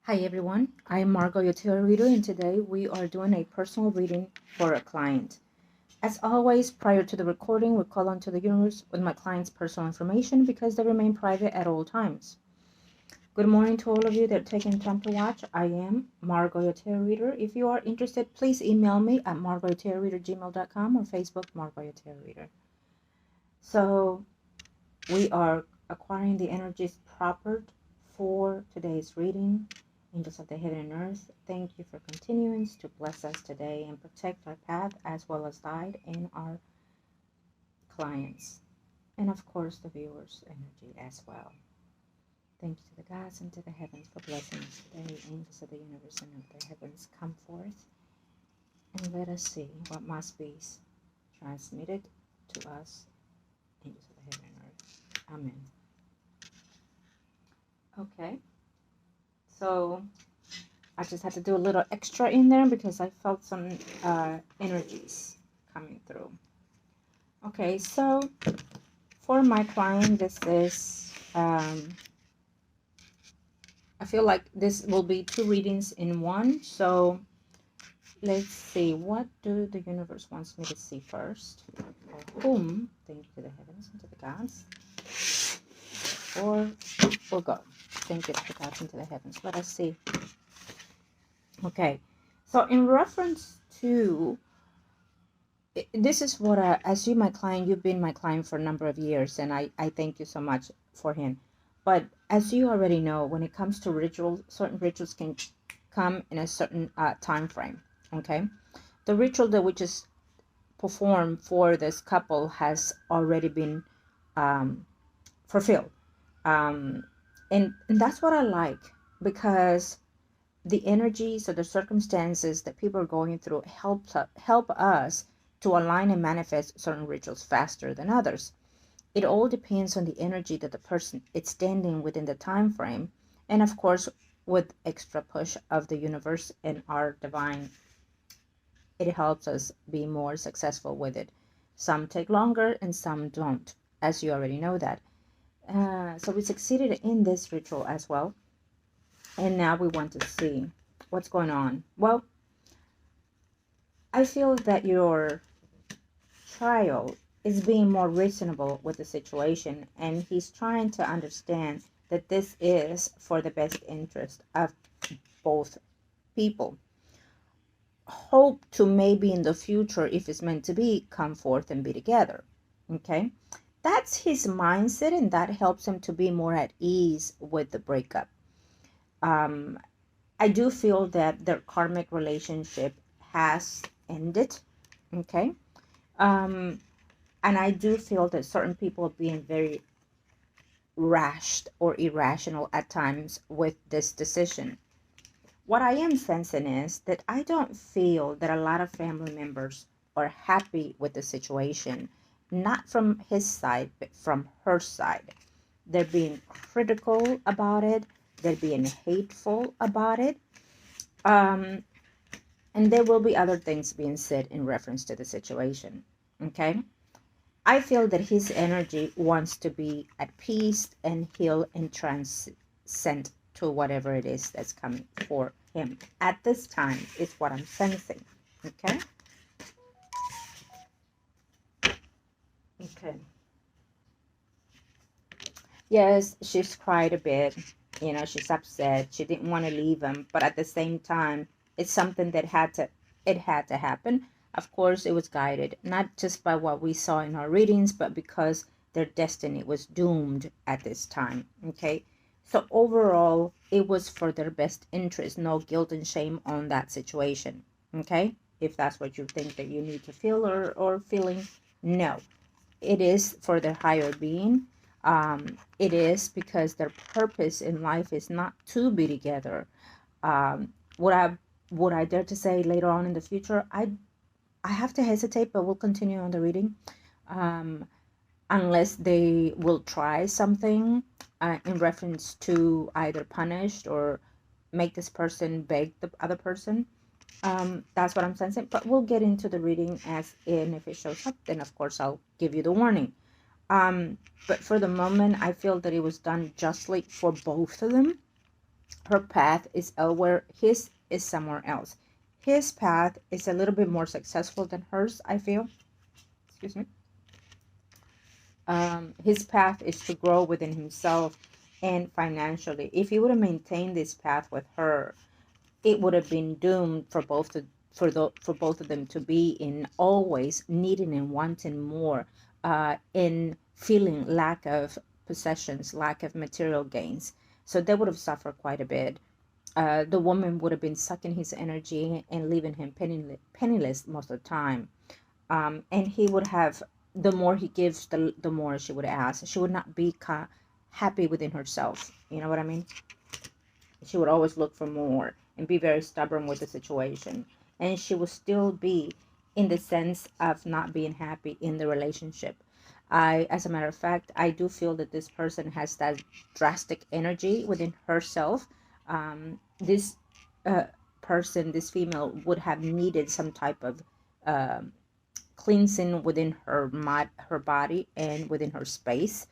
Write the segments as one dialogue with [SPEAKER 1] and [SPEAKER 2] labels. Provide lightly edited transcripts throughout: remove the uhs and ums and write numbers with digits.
[SPEAKER 1] Hi everyone, I am Margot, your tarot reader, and today we are doing a personal reading for a client. As always, prior to the recording, we call onto the universe with my client's personal information because they remain private at all times. Good morning to all of you that are taking time to watch. I am Margot, your tarot reader. If you are interested, please email me at margottarotreader@gmail.com or Facebook, Margot, your tarot reader. So we are acquiring the energies proper for today's reading. Angels of the heaven and earth, thank you for continuing to bless us today and protect our path as well as guide in our clients. And of course, the viewers' energy as well. Thank you to the gods and to the heavens for blessing us today. Angels of the universe and of the heavens, come forth and let us see what must be transmitted to us. Angels of the heaven and earth. Amen. Okay. So I just had to do a little extra in there because I felt some energies coming through. Okay, so for my client, this is, I feel like this will be two readings in one. So let's see, what do the universe wants me to see first? Or whom, thank you to the heavens and to the gods. Or we'll go. Thank you to the gods and to the heavens. Let us see. Okay, so in reference to, this is what, as you, my client, you've been my client for a number of years, and I thank you so much for him. But as you already know, when it comes to rituals, certain rituals can come in a certain time frame, okay? The ritual that we just performed for this couple has already been fulfilled. And that's what I like, because the energies or the circumstances that people are going through help us to align and manifest certain rituals faster than others. It all depends on the energy that the person is standing within the time frame, and of course with extra push of the universe and our divine, it helps us be more successful with it. Some take longer and some don't, as you already know that. So we succeeded in this ritual as well. And now we want to see what's going on. Well, I feel that your child is being more reasonable with the situation, and he's trying to understand that this is for the best interest of both people. Hope to maybe in the future, if it's meant to be, come forth and be together. Okay? That's his mindset, and that helps him to be more at ease with the breakup. I do feel that their karmic relationship has ended, okay? And I do feel that certain people are being very rash or irrational at times with this decision. What I am sensing is that I don't feel that a lot of family members are happy with the situation, not from his side, but from her side. They're being critical about it. They're being hateful about it. And there will be other things being said in reference to the situation. Okay? I feel that his energy wants to be at peace and heal and transcend to whatever it is that's coming for him. At this time is what I'm sensing. Okay? Okay. Yes, she's cried a bit. You know, she's upset. She didn't want to leave him, but at the same time, it's something that had to happen. Of course, it was guided not just by what we saw in our readings, but because their destiny was doomed at this time. Okay, so overall, it was for their best interest. No guilt and shame on that situation. Okay, if that's what you think that you need to feel or feeling, no, it is for their higher being. It is because their purpose in life is not to be together. Um, would I dare to say later on in the future? I have to hesitate, but we'll continue on the reading. Um, Unless they will try something in reference to either punished or make this person beg the other person. That's what I'm sensing, but we'll get into the reading as in. If it shows up, then of course I'll give you the warning. But for the moment, I feel that it was done justly for both of them. Her path is elsewhere. His is somewhere else. His path is a little bit more successful than hers, I feel. Excuse me. His path is to grow within himself and financially. If he would have maintained this path with her, it would have been doomed for both of them to be in always needing and wanting more, in feeling lack of possessions, lack of material gains. So they would have suffered quite a bit. The woman would have been sucking his energy and leaving him penniless most of the time. And he would have, the more he gives, the more she would ask. She would not be happy within herself. You know what I mean? She would always look for more and be very stubborn with the situation. And she would still be in the sense of not being happy in the relationship. As a matter of fact, I do feel that this person has that drastic energy within herself. This person, this female, would have needed some type of cleansing within her body and within her space.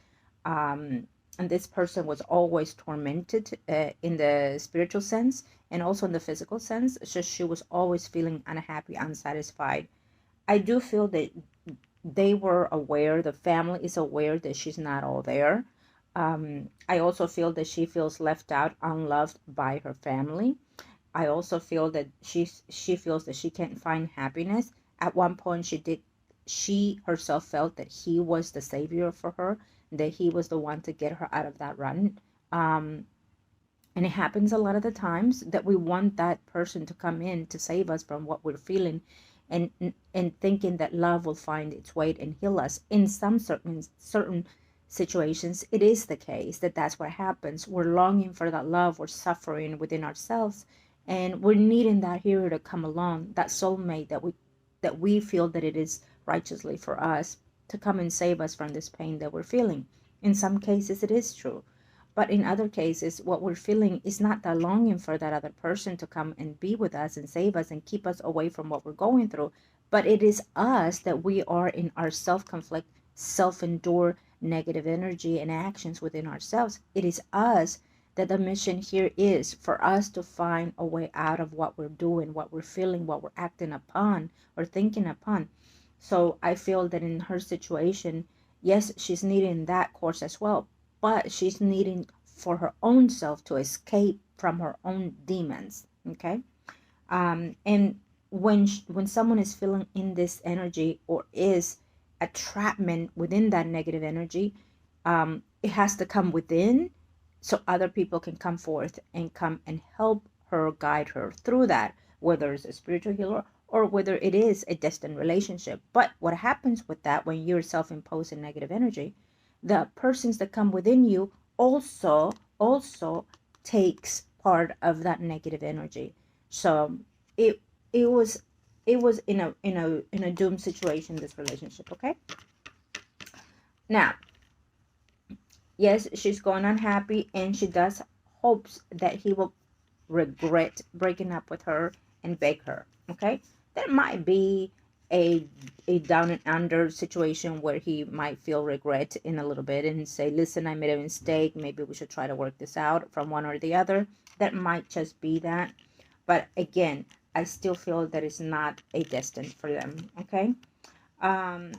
[SPEAKER 1] And this person was always tormented, in the spiritual sense and also in the physical sense. So she was always feeling unhappy, unsatisfied. I do feel that they were aware, the family is aware that she's not all there. I also feel that she feels left out, unloved by her family. I also feel that she feels that she can't find happiness. At one point, she herself felt that he was the savior for her, that he was the one to get her out of that run. Um, and it happens a lot of the times that we want that person to come in to save us from what we're feeling, and thinking that love will find its way and heal us. In some certain situations, it is the case that that's what happens. We're longing for that love, we're suffering within ourselves, and we're needing that hero to come along, that soulmate that we feel that it is righteously for us to come and save us from this pain that we're feeling. In some cases, it is true. But in other cases, what we're feeling is not that longing for that other person to come and be with us and save us and keep us away from what we're going through. But it is us that we are in our self-conflict, self-endure negative energy and actions within ourselves. It is us that the mission here is for us to find a way out of what we're doing, what we're feeling, what we're acting upon or thinking upon. So I feel that in her situation, yes, she's needing that course as well, but she's needing for her own self to escape from her own demons. Okay. And when someone is feeling in this energy or is a trapment within that negative energy, it has to come within, so other people can come forth and come and help her, guide her through that, whether it's a spiritual healer or whether it is a distant relationship. But what happens with that, when you're self-imposing negative energy, the persons that come within you also takes part of that negative energy. So it it was in a doomed situation, this relationship. Okay. Now, yes, she's going unhappy, and she does hopes that he will regret breaking up with her and beg her. Okay. There might be a a down and under situation where he might feel regret in a little bit and say, listen, I made a mistake, maybe we should try to work this out from one or the other. That might just be that. But again, I still feel that it's not a destined for them. Okay. um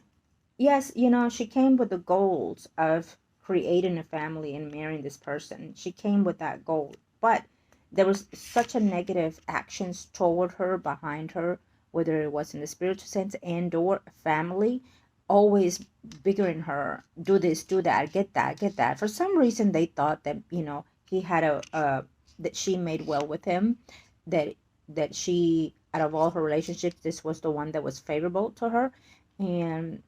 [SPEAKER 1] yes, she came with the goals of creating a family and marrying this person. She came with that goal, but there was such a negative actions toward her, behind her, whether it was in the spiritual sense and or family, always bigger in her, do this, do that, get that. For some reason, they thought that, he had that she made well with him, that she, out of all her relationships, this was the one that was favorable to her. And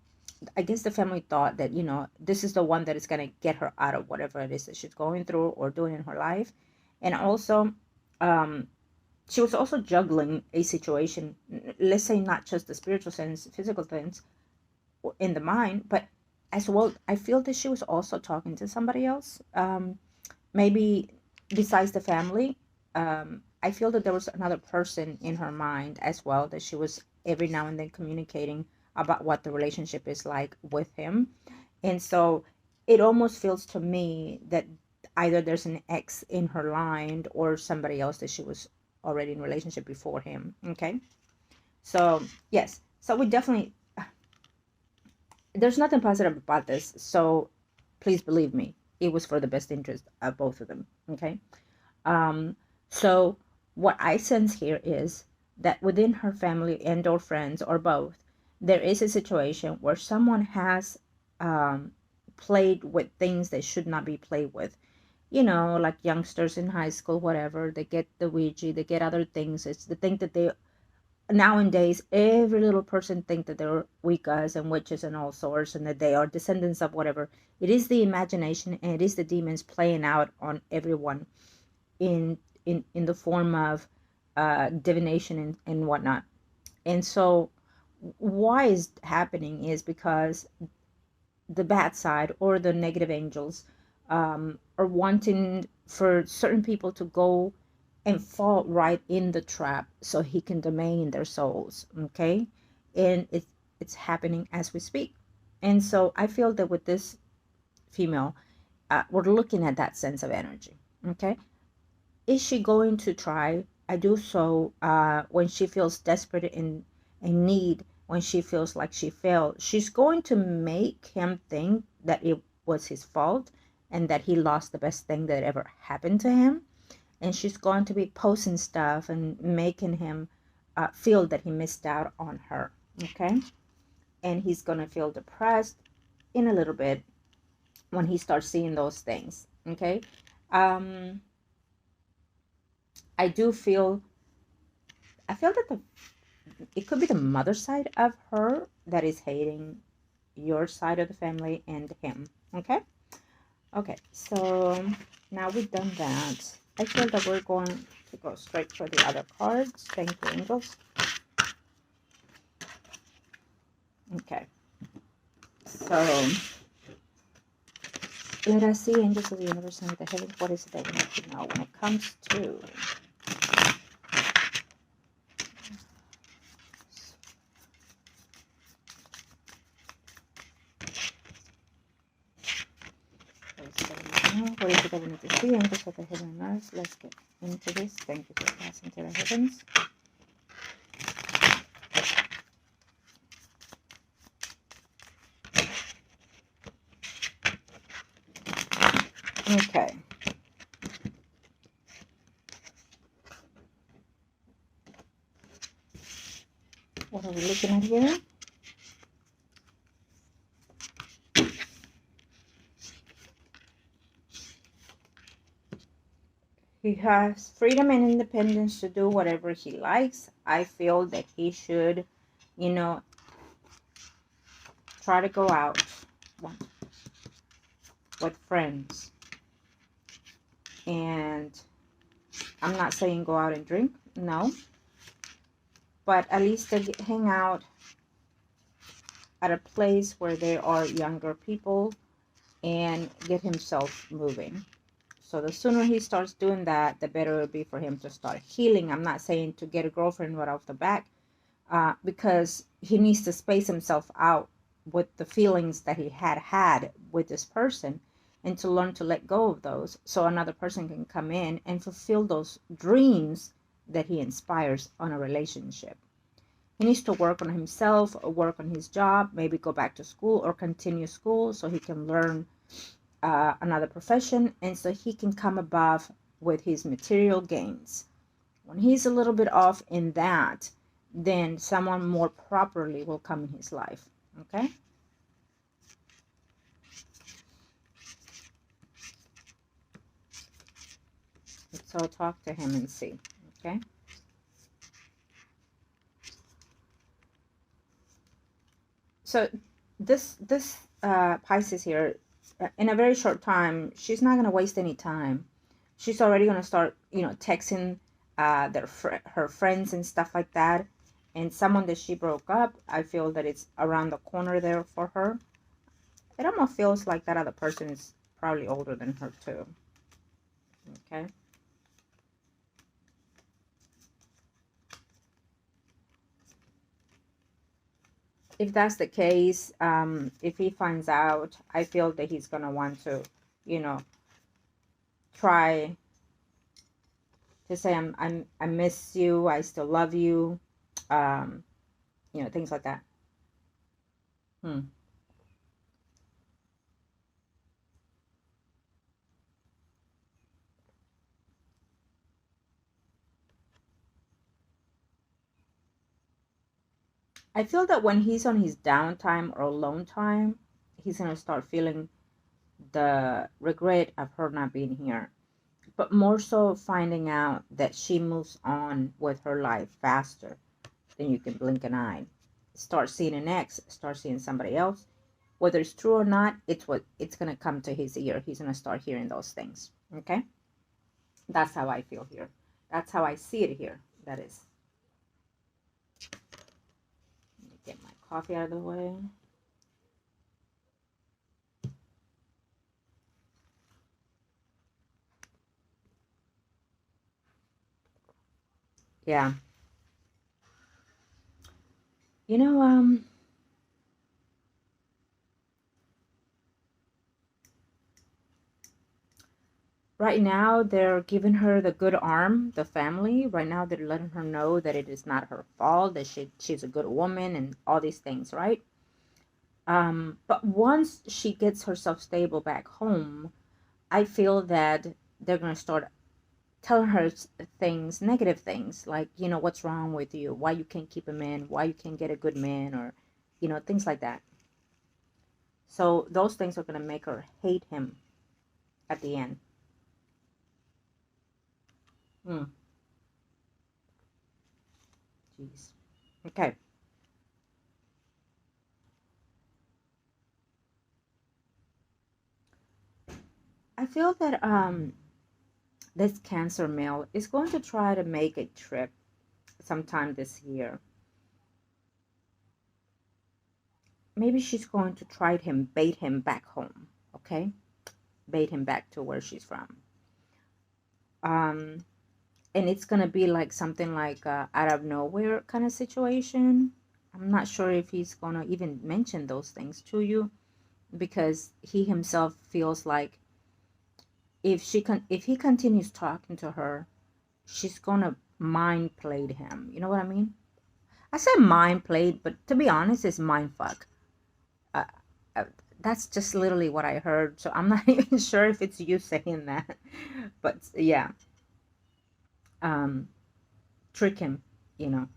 [SPEAKER 1] I guess the family thought that, this is the one that is going to get her out of whatever it is that she's going through or doing in her life. And also, um, she was also juggling a situation, let's say not just the spiritual sense, physical things in the mind, but as well, I feel that she was also talking to somebody else, maybe besides the family. I feel that there was another person in her mind as well, that she was every now and then communicating about what the relationship is like with him. And so it almost feels to me that either there's an ex in her line or somebody else that she was already in relationship before him. Okay, so yes, so we definitely, there's nothing positive about this, so please believe me, it was for the best interest of both of them. Okay, um so what I sense here is that within her family and or friends or both, there is a situation where someone has um played with things they should not be played with. You know, like youngsters in high school, whatever, they get the Ouija, they get other things. It's the thing that they, nowadays every little person think that they're wicca's and witches and all sorts, and that they are descendants of whatever. It is the imagination, and it is the demons playing out on everyone in in the form of divination and whatnot. And so why is happening is because the bad side or the negative angels are wanting for certain people to go and fall right in the trap so he can domain their souls. Okay, and it's happening as we speak. And so I feel that with this female, we're looking at that sense of energy. Okay, is she going to try? I do so when she feels desperate in need, when she feels like she failed. She's going to make him think that it was his fault and that he lost the best thing that ever happened to him. And she's going to be posting stuff and making him feel that he missed out on her. Okay? And he's going to feel depressed in a little bit when he starts seeing those things. Okay? Um, I do feel, I feel that it could be the mother side of her that is hating your side of the family and him. Okay? Okay, so now we've done that. I feel that we're going to go straight for the other cards. Thank you, angels. Okay, so let us see, angels of the universe and the heavens. What is it that we need to know when it comes to what is it that we need to see, angels of the heaven and earth? Let's get into this. Thank you for passing to the heavens. Okay. What are we looking at here? He has freedom and independence to do whatever he likes. I feel that he should, you know, try to go out with friends. And I'm not saying go out and drink, no. But at least to hang out at a place where there are younger people and get himself moving. So the sooner he starts doing that, the better it will be for him to start healing. I'm not saying to get a girlfriend right off the bat, because he needs to space himself out with the feelings that he had with this person, and to learn to let go of those so another person can come in and fulfill those dreams that he inspires on a relationship. He needs to work on himself, or work on his job, maybe go back to school or continue school so he can learn another profession, and so he can come above with his material gains. When he's a little bit off in that, then someone more properly will come in his life. Okay? So talk to him and see. Okay? So this Pisces here, in a very short time, she's not going to waste any time. She's already going to start, texting her friends and stuff like that. And someone that she broke up, I feel that it's around the corner there for her. It almost feels like that other person is probably older than her too. Okay. If that's the case, if he finds out, I feel that he's going to want to, try to say, I miss you, I still love you, things like that. I feel that when he's on his downtime or alone time, he's gonna start feeling the regret of her not being here, but more so finding out that she moves on with her life faster than you can blink an eye. Start seeing an ex, start seeing somebody else. Whether it's true or not, it's gonna come to his ear. He's gonna start hearing those things. Okay, that's how I feel here. That's how I see it here. That is. Let me get my coffee out of the way. Yeah. You know, right now they're giving her the good arm, the family. Right now they're letting her know that it is not her fault, that she's a good woman and all these things, right? But once she gets herself stable back home, I feel that they're gonna start telling her things, negative things, like, what's wrong with you, why you can't keep a man, why you can't get a good man, or things like that. So those things are gonna make her hate him at the end. Hmm. Jeez. Okay. I feel that this Cancer male is going to try to make a trip sometime this year. Maybe she's going to try him, bait him back home. Okay, bait him back to where she's from. Um, and it's gonna be like something like out of nowhere kind of situation. I'm not sure if he's gonna even mention those things to you, because he himself feels like if he continues talking to her, she's gonna mind played him. You know what I mean? I said mind played, but to be honest, it's mind fuck. Uh, uh, that's just literally what I heard. So I'm not even sure if it's you saying that, but yeah, um, trick him. You know,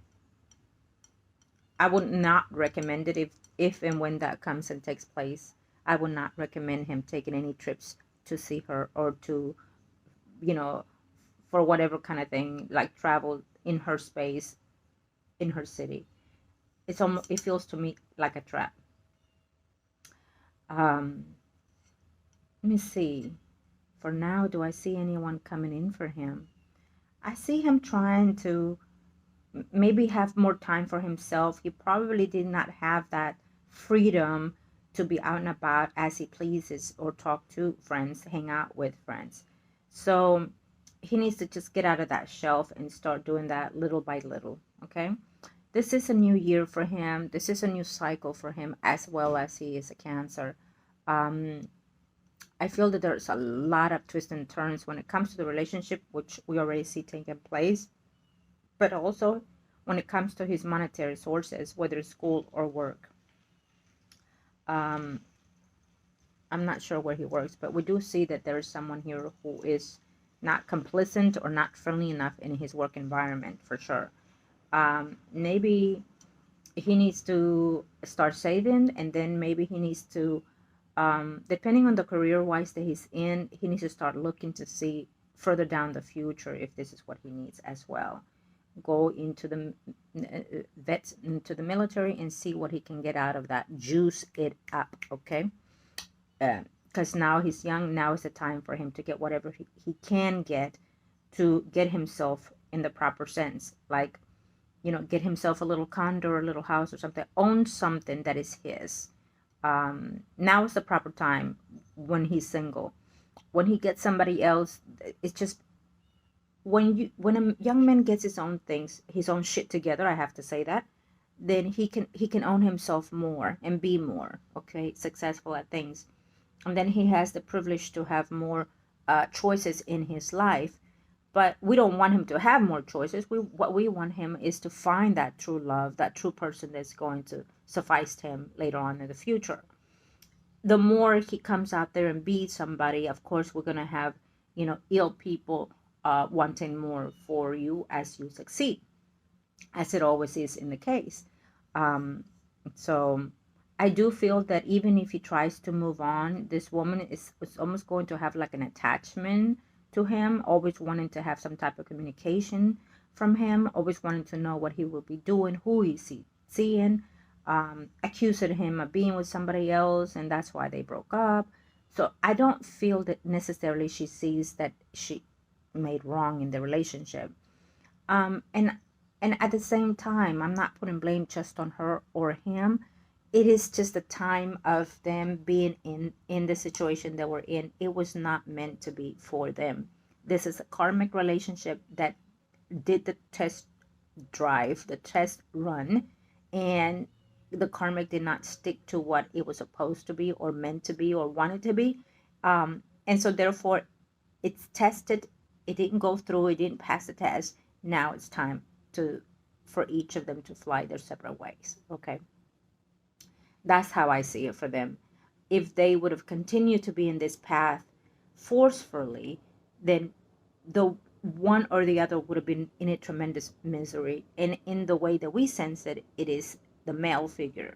[SPEAKER 1] I would not recommend it if and when that comes and takes place. I would not recommend him taking any trips to see her, or to, you know, for whatever kind of thing, like travel in her space, in her city. It feels to me like a trap. Um, let me see. For now, do I see anyone coming in for him? I see him trying to maybe have more time for himself. He probably did not have that freedom to be out and about as he pleases, or talk to friends, hang out with friends. So he needs to just get out of that shelf and start doing that little by little. Okay, this is a new year for him. This is a new cycle for him, as well as he is a Cancer. um, I feel that there's a lot of twists and turns when it comes to the relationship, which we already see taking place, but also when it comes to his monetary sources, whether it's school or work. Um, I'm not sure where he works, but we do see that there is someone here who is not complacent or not friendly enough in his work environment, for sure. Maybe he needs to start saving, and then maybe he needs to, depending on the career wise that he's in, he needs to start looking to see further down the future if this is what he needs as well. Go into the vet, into the military, and see what he can get out of that. Juice it up, okay? Because now he's young. Now is the time for him to get whatever he can get, to get himself in the proper sense, like, get himself a little condo or a little house or something, own something that is his. Now is the proper time when he's single. When he gets somebody else, it's just, when a young man gets his own things, his own shit together, I have to say that, then he can own himself more and be more, okay, successful at things. And then he has the privilege to have more choices in his life, but we don't want him to have more choices. What we want him is to find that true love, that true person that's going to suffice him later on in the future. The more he comes out there and be somebody, of course, we're going to have, ill people wanting more for you as you succeed, as it always is in the case. Um, so I do feel that even if he tries to move on, this woman is almost going to have like an attachment to him, always wanting to have some type of communication from him, always wanting to know what he will be doing, who he's seeing, accusing him of being with somebody else, and that's why they broke up. So I don't feel that necessarily she sees that she made wrong in the relationship. And at the same time, I'm not putting blame just on her or him. It is just the time of them being in the situation that we're in. It was not meant to be for them. This is a karmic relationship that did the test drive, the test run, and the karmic did not stick to what it was supposed to be or meant to be or wanted to be. And so therefore it's tested. It didn't go through, it didn't pass the test. Now it's time for each of them to fly their separate ways. Okay, that's how I see it for them. If they would have continued to be in this path forcefully, then the one or the other would have been in a tremendous misery. And in the way that we sense it, it is the male figure.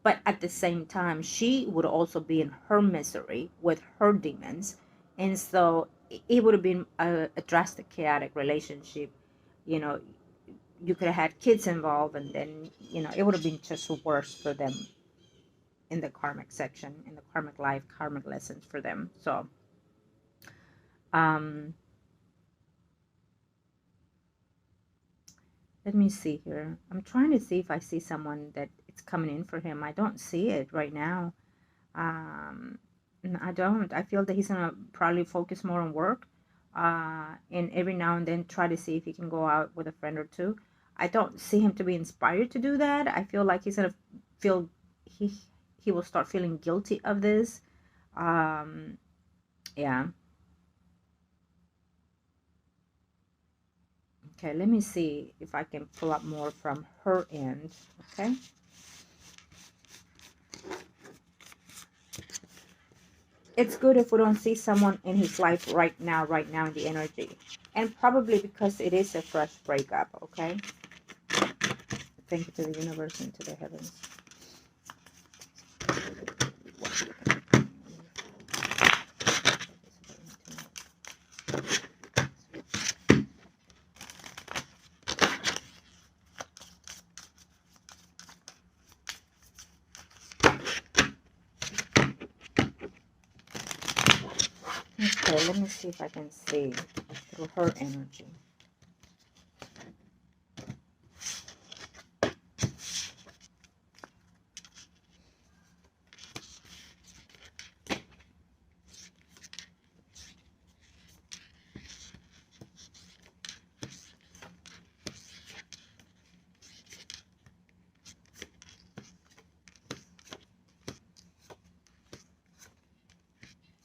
[SPEAKER 1] But at the same time, she would also be in her misery with her demons. And so it would have been a drastic, chaotic relationship. You know, you could have had kids involved, and then, it would have been just worse for them in the karmic section, in the karmic life, karmic lessons for them. So, let me see here. I'm trying to see if I see someone that it's coming in for him. I don't see it right now. I don't. I feel that he's gonna probably focus more on work, and every now and then try to see if he can go out with a friend or two. I don't see him to be inspired to do that. I feel like he's gonna feel he will start feeling guilty of this. Yeah. Okay, let me see if I can pull up more from her end. Okay. It's good if we don't see someone in his life right now in the energy. And probably because it is a fresh breakup, okay? Thank you to the universe and to the heavens. Okay, let me see if I can see through her energy.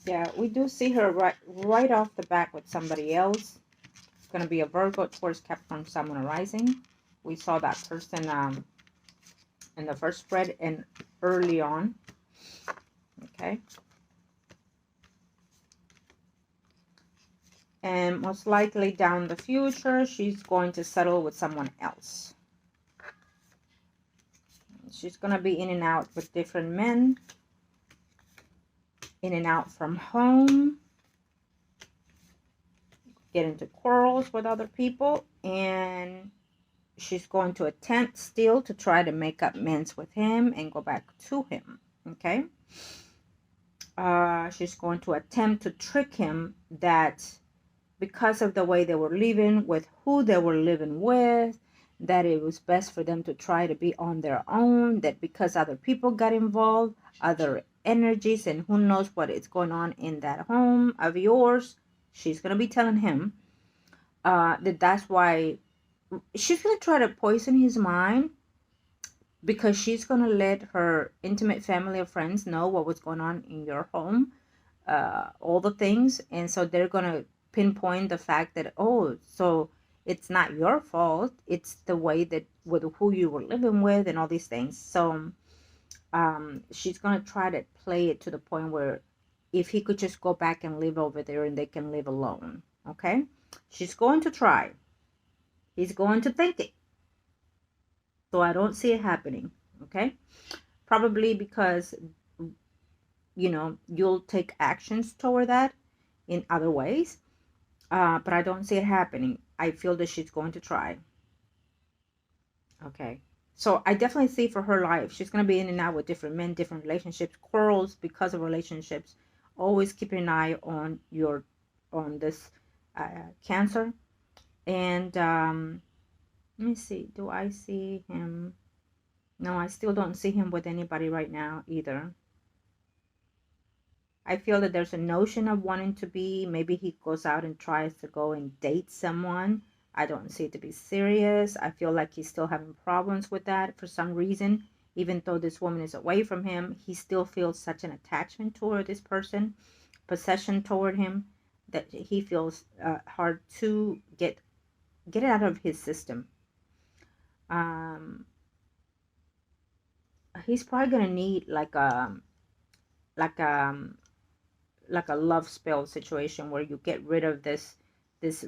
[SPEAKER 1] Yeah, we do see her right off the bat with somebody else. It's going to be a Virgo, Taurus, Capricorn, Sun, Moon, Rising. We saw that person in the first spread and early on. Okay. And most likely down the future, she's going to settle with someone else. She's going to be in and out with different men. In and out from home. Get into quarrels with other people. And she's going to attempt still to try to make up amends with him and go back to him. Okay. She's going to attempt to trick him that because of the way they were living, with who they were living with, that it was best for them to try to be on their own, that because other people got involved, other energies, and who knows what is going on in that home of yours, she's going to be telling him that's why she's going to try to poison his mind, because she's going to let her intimate family or friends know what was going on in your home. all the things, and so they're gonna pinpoint the fact that, oh, so it's not your fault, it's the way that with who you were living with and all these things. So she's gonna try to play it to the point where if he could just go back and live over there and they can live alone. Okay, she's going to try. He's going to think it. So I don't see it happening. Okay, probably because you'll take actions toward that in other ways, but I don't see it happening. I feel that she's going to try. Okay, so I definitely see for her life she's going to be in and out with different men, different relationships, quarrels because of relationships. Always keep an eye on this Cancer. And let me see, do I see him? No, I still don't see him with anybody right now either. I feel that there's a notion of wanting to be, maybe he goes out and tries to go and date someone. I don't see it to be serious. I feel like he's still having problems with that for some reason. Even though this woman is away from him, he still feels such an attachment toward this person, possession toward him, that he feels hard to get it out of his system. He's probably gonna need like a like a love spell situation where you get rid of this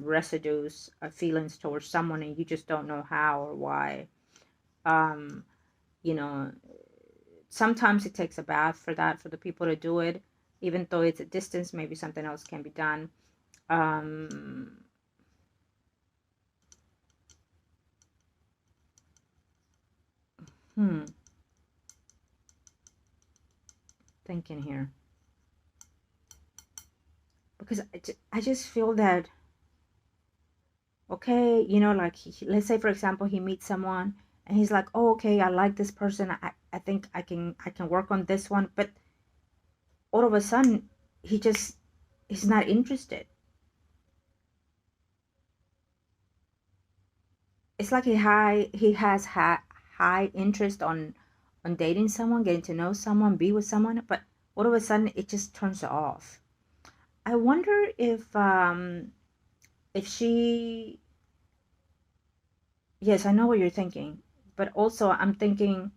[SPEAKER 1] residues of feelings towards someone and you just don't know how or why. um you know Sometimes it takes a bath for that, for the people to do it, even though it's a distance. Maybe something else can be done. um hmm Thinking here, because I just feel that, okay, like let's say for example he meets someone and he's like, oh, okay, I like this person, I think I can work on this one, but all of a sudden he just is not interested. It's like he has high interest on dating someone, getting to know someone, be with someone, but all of a sudden it just turns off. I wonder if she, yes, I know what you're thinking, but also I'm thinking,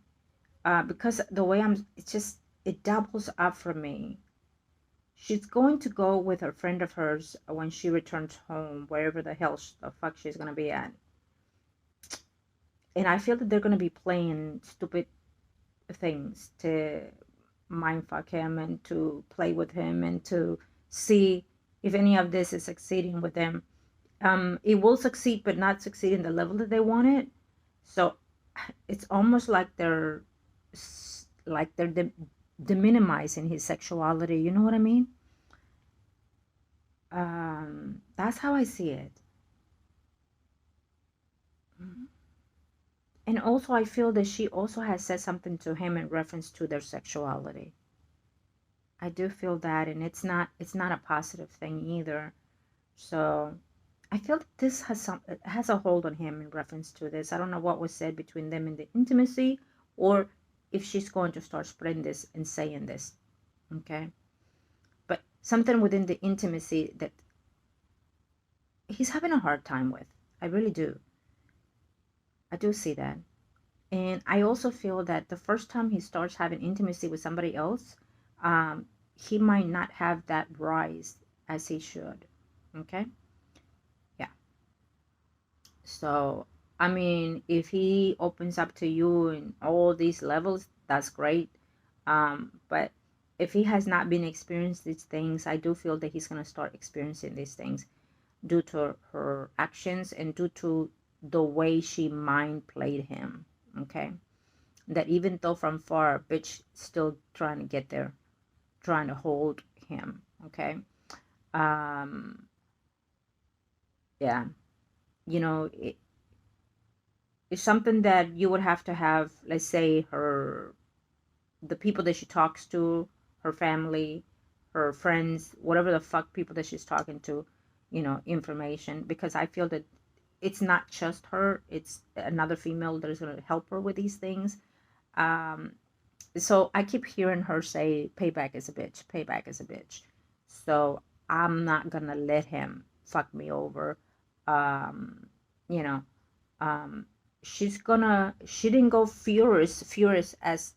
[SPEAKER 1] because the way it's just, it doubles up for me. She's going to go with a friend of hers when she returns home, wherever the hell the fuck she's gonna be at. And I feel that they're gonna be playing stupid things to mindfuck him and to play with him and to see if any of this is succeeding with them. It will succeed, but not succeed in the level that they want it. So it's almost like they're deminimizing his sexuality. You know what I mean? That's how I see it. And also, I feel that she also has said something to him in reference to their sexuality. I do feel that, and it's not a positive thing either. So I feel that this has a hold on him in reference to this. I don't know what was said between them in the intimacy, or if she's going to start spreading this and saying this. Okay, but something within the intimacy that he's having a hard time with. I really do. I do see that. And I also feel that the first time he starts having intimacy with somebody else, he might not have that rise as he should. Okay? Yeah. So, I mean, if he opens up to you in all these levels, that's great. But if he has not been experienced these things, I do feel that he's going to start experiencing these things due to her actions and due to the way she mind played him. Okay? That even though from far, bitch still trying to get there, trying to hold him. Okay? Um, yeah. It's something that you would have to have, let's say, the people that she talks to, her family, her friends, whatever the fuck people that she's talking to, information, because I feel that it's not just her, it's another female that is going to help her with these things. um so I keep hearing her say, payback is a bitch, payback is a bitch. So I'm not gonna let him fuck me over. Um, you know, um, she didn't go furious as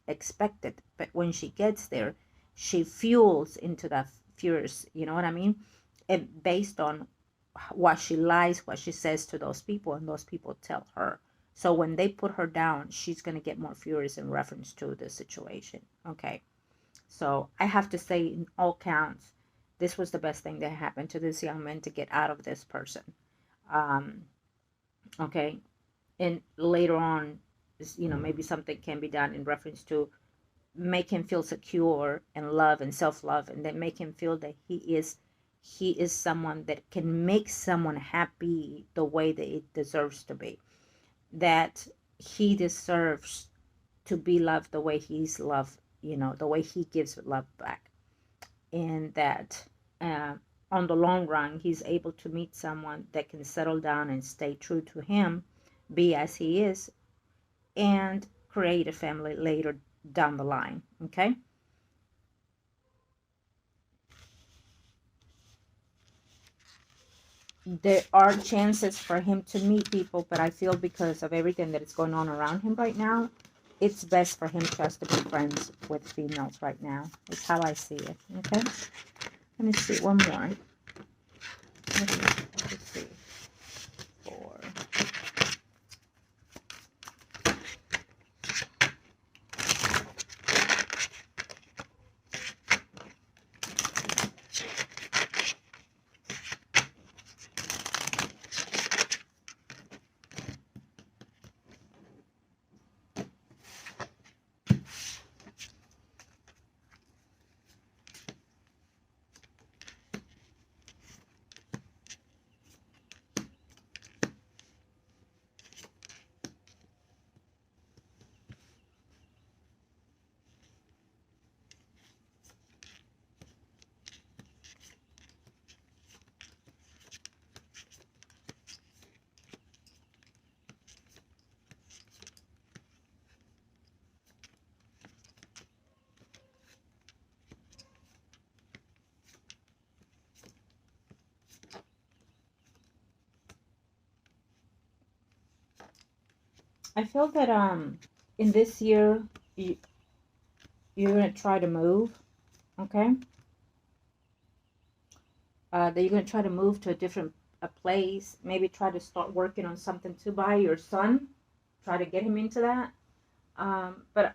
[SPEAKER 1] expected, but when she gets there, she fuels into that furious, you know what I mean? And based on what she lies, what she says to those people, and those people tell her. So when they put her down, she's going to get more furious in reference to the situation. Okay. So I have to say, in all counts, this was the best thing that happened to this young man to get out of this person. Um, okay. And later on, maybe something can be done in reference to make him feel secure and love and self-love, and then make him feel that he is someone that can make someone happy the way that it deserves to be, that he deserves to be loved the way he's loved, the way he gives love back, and that uh, on the long run he's able to meet someone that can settle down and stay true to him, be as he is, and create a family later down the line. Okay. There are chances for him to meet people, but I feel because of everything that is going on around him right now, it's best for him just to be friends with females right now. It's how I see it. Okay. Let me see one more. Let's see. 4. I feel that in this year you're gonna try to move. Okay. That you're gonna try to move to a different a place. Maybe try to start working on something to buy your son. Try to get him into that. But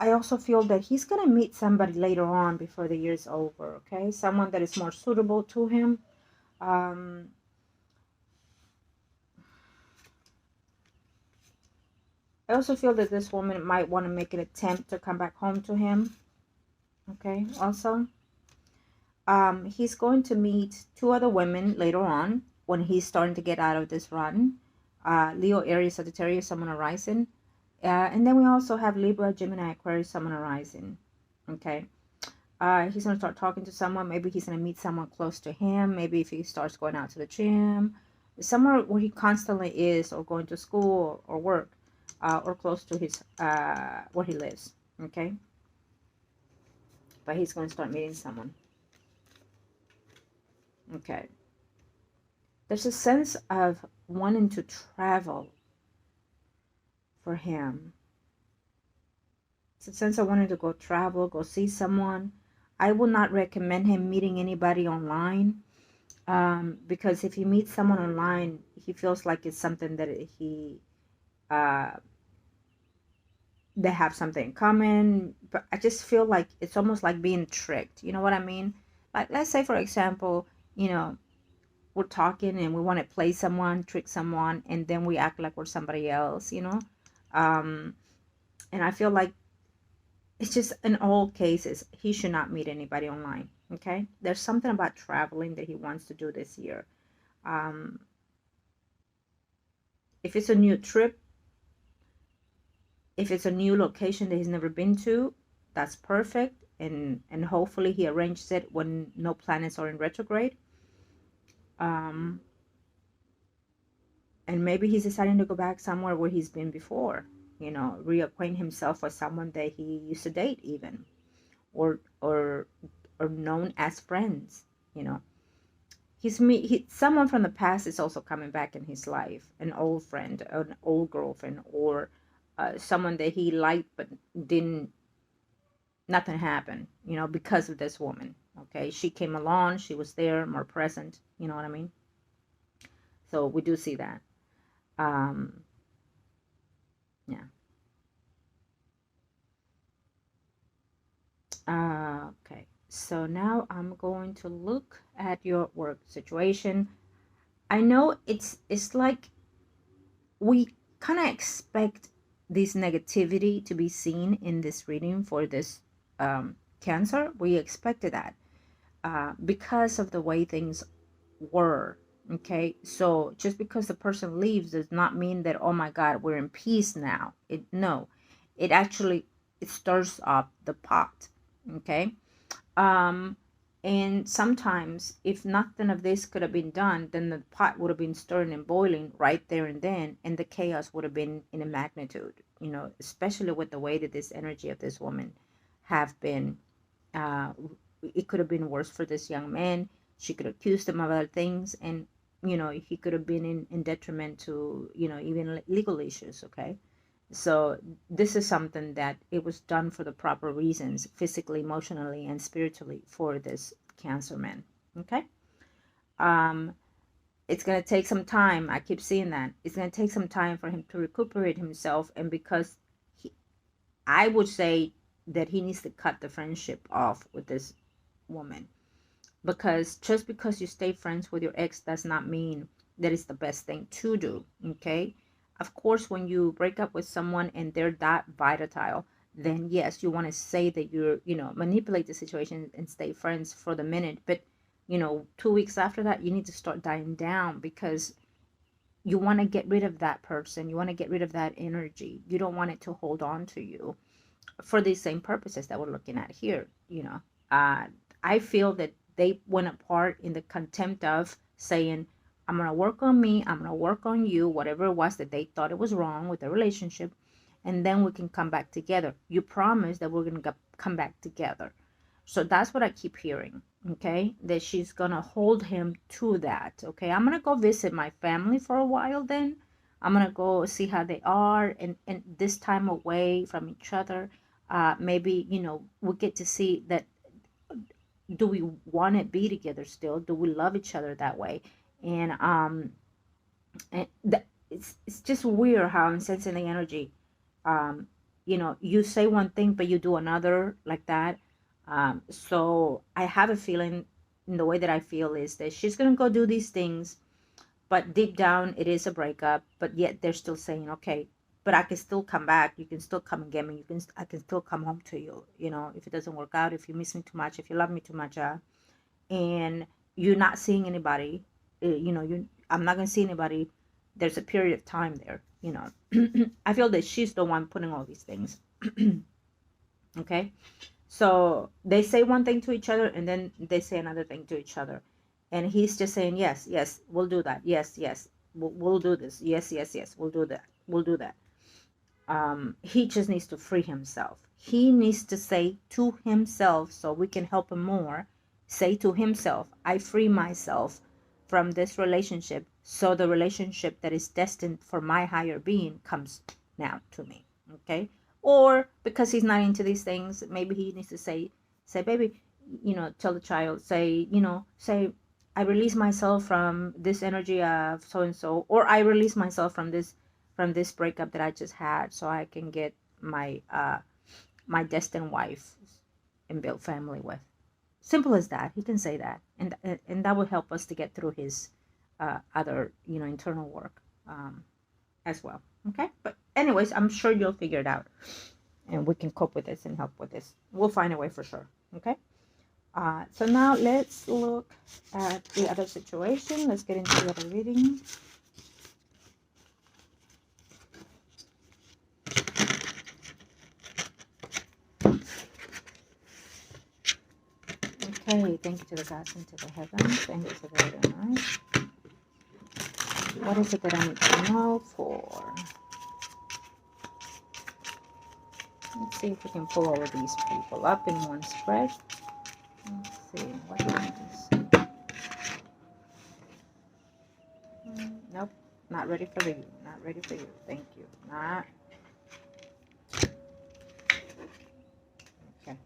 [SPEAKER 1] I also feel that he's going to meet somebody later on before the year's over, okay? Someone that is more suitable to him. Um, I also feel that this woman might want to make an attempt to come back home to him, okay? Also, he's going to meet 2 other women later on when he's starting to get out of this run. Leo, Aries, Sagittarius, Sun, Moon, Rising. And then we also have Libra, Gemini, Aquarius, Sun, Moon, Rising, okay? He's going to start talking to someone. Maybe he's going to meet someone close to him. Maybe if he starts going out to the gym, somewhere where he constantly is, or going to school or work, or close to his where he lives. Okay, but he's going to start meeting someone. Okay, there's a sense of wanting to travel for him. It's a sense of wanting to go travel, go see someone. I would not recommend him meeting anybody online. Because if he meets someone online, he feels like it's something that uh, they have something in common. But I just feel like it's almost like being tricked. You know what I mean? Like, let's say, for example, we're talking and we want to play someone, trick someone, and then we act like we're somebody else, Um, and I feel like it's just, in all cases, he should not meet anybody online. Okay? There's something about traveling that he wants to do this year. Um, if it's a new trip, if it's a new location that he's never been to, that's perfect. And hopefully he arranges it when no planets are in retrograde. Um, and maybe he's deciding to go back somewhere where he's been before, reacquaint himself with someone that he used to date even. or known as friends, you know. Someone from the past is also coming back in his life, an old friend, an old girlfriend, or someone that he liked but didn't, nothing happened, you know, because of this woman. Okay, she came along, she was there, more present, you know what I mean? So we do see that. um yeah. Okay, so now I'm going to look at your work situation. I know it's like we kind of expect this negativity to be seen in this reading for this Cancer. We expected that because of the way things were. Okay, so just because the person leaves does not mean that, oh my God, we're in peace now. No, it actually, it stirs up the pot. Okay. um and sometimes if nothing of this could have been done, then the pot would have been stirring and boiling right there and then, and the chaos would have been in a magnitude, you know, especially with the way that this energy of this woman have been. uh it could have been worse for this young man. She could accuse him of other things, and you know, he could have been in detriment to, you know, even legal issues. Okay, so this is something that it was done for the proper reasons, physically, emotionally, and spiritually, for this Cancer man. Okay. um it's going to take some time. I keep seeing that it's going to take some time for him to recuperate himself, and because he, I would say that he needs to cut the friendship off with this woman, because just because you stay friends with your ex does not mean that it's the best thing to do. Okay, of course, when you break up with someone and they're that volatile, then yes, you want to say that you're, you know, manipulate the situation and stay friends for the minute, but you know, 2 weeks after that, you need to start dying down, because you want to get rid of that person, you want to get rid of that energy, you don't want it to hold on to you for these same purposes that we're looking at here, you know. I feel that they went apart in the contempt of saying, I'm going to work on me, I'm going to work on you, whatever it was that they thought it was wrong with the relationship, and then we can come back together. You promise that we're going to come back together. So that's what I keep hearing. Okay, that she's going to hold him to that. Okay, I'm going to go visit my family for a while, then I'm going to go see how they are, and this time away from each other, maybe, you know, we get to see that, do we want to be together still, do we love each other that way? And it's just weird how I'm sensing the energy. um you know, you say one thing but you do another, like that. So I have a feeling, in the way that I feel, is that she's gonna go do these things, but deep down it is a breakup, but yet they're still saying, okay, but I can still come back, you can still come and get me, I can still come home to you, you know, if it doesn't work out, if you miss me too much, if you love me too much. And you're not seeing anybody, you know, I'm not gonna see anybody. There's a period of time there, you know. I feel that she's the one putting all these things. Okay, so they say one thing to each other and then they say another thing to each other, and he's just saying, yes, yes, we'll do that, yes, yes, we'll do this, yes, yes, yes, we'll do that, we'll do that. He just needs to free himself. He needs to say to himself, so we can help him more, say to himself, I free myself from this relationship, so the relationship that is destined for my higher being comes now to me. Okay, or because he's not into these things, maybe he needs to say, baby, you know, tell the child, say, you know, say, I release myself from this energy of so and so, or I release myself from this breakup that I just had, so I can get my my destined wife and build family with. Simple as that. He can say that, and that will help us to get through his other, you know, internal work as well. Okay, but anyways, I'm sure you'll figure it out, and we can cope with this and help with this. We'll find a way for sure. Okay. So now let's look at the other situation. Let's get into the other reading. Okay, thank you to the gods and to the heavens. Thank you to the Lord and earth. What is it that I need to know for Let's see if we can pull all of these people up in one spread. Let's see, what is this? Nope, not ready for you. Not ready for you. Thank you. Not. Okay.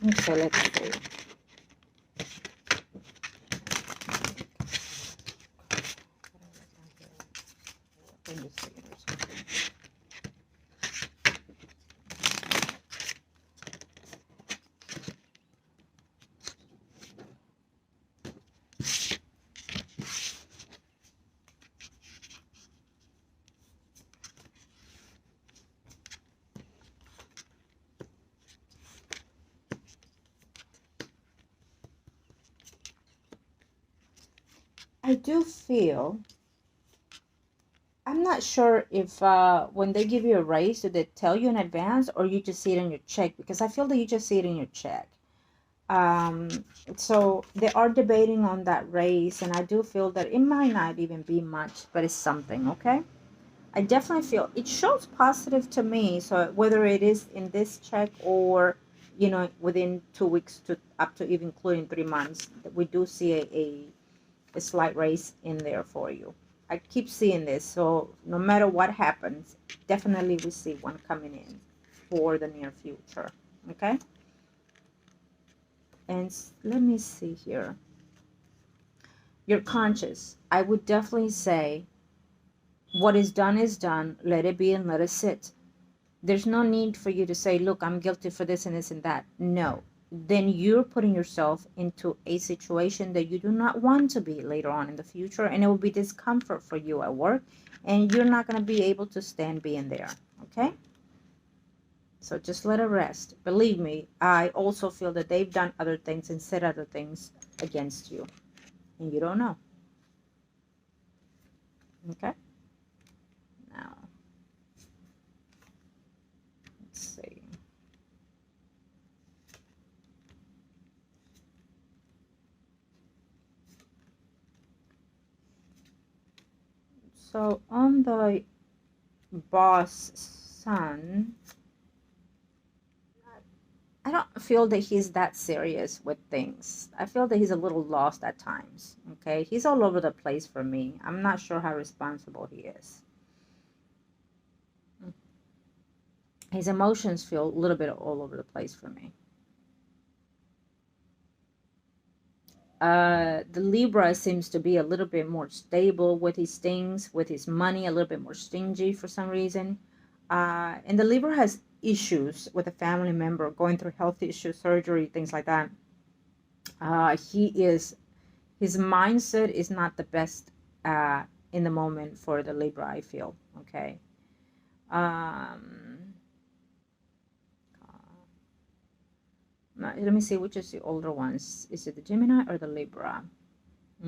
[SPEAKER 1] Okay, let's see. I do feel, I'm not sure if when they give you a raise, do they tell you in advance or you just see it in your check? Because I feel that you just see it in your check. So they are debating on that raise, and I do feel that it might not even be much, but it's something, okay? I definitely feel it shows positive to me. So whether it is in this check or, you know, within 2 weeks to up to even including 3 months, we do see a slight raise in there for you. I keep seeing this. So no matter what happens, definitely we see one coming in for the near future. Okay. And let me see here. You're conscious. I would definitely say what is done, let it be and let it sit. There's no need for you to say, look, I'm guilty for this and this and that. No. Then you're putting yourself into a situation that you do not want to be later on in the future, and it will be discomfort for you at work, and you're not going to be able to stand being there. Okay? So just let it rest. Believe me, I also feel that they've done other things and said other things against you, and you don't know. Okay? Now, let's see. So on the boss son, I don't feel that he's that serious with things. I feel that he's a little lost at times. Okay, he's all over the place for me. I'm not sure how responsible he is. His emotions feel a little bit all over the place for me. The Libra seems to be a little bit more stable with his things, with his money, a little bit more stingy for some reason. And the Libra has issues with a family member going through health issues, surgery, things like that. His mindset is not the best in the moment for the Libra, I feel. Okay. Let me see, which is the older ones. Is it the Gemini or the Libra? I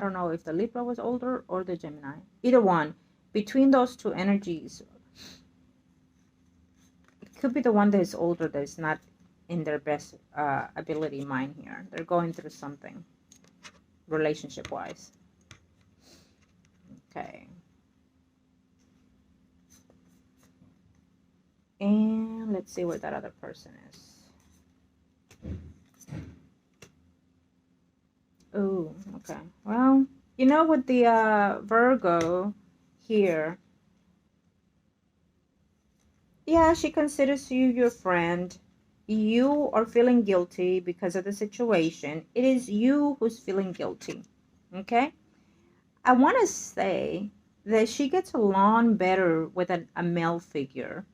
[SPEAKER 1] don't know if the Libra was older or the Gemini. Either one. Between those two energies, it could be the one that is older that is not in their best ability mind here. They're going through something relationship wise. Okay. And let's see where that other person is. Oh, okay. Well, you know, with the Virgo here, yeah, she considers you your friend. You are feeling guilty because of the situation. It is you who's feeling guilty. Okay? I want to say that she gets along better with a male figure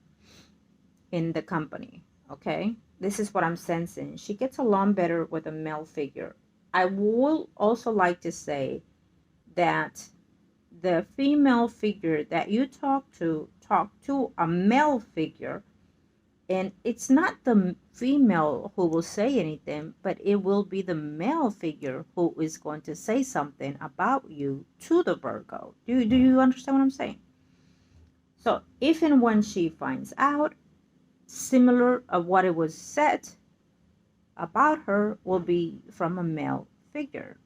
[SPEAKER 1] in the company. Okay? This is what I'm sensing. She gets along better with a male figure. I would also like to say that the female figure that you talk to a male figure, and it's not the female who will say anything, but it will be the male figure who is going to say something about you to the Virgo. Do you understand what I'm saying? So if and when she finds out, similar of what it was said about her will be from a male figure.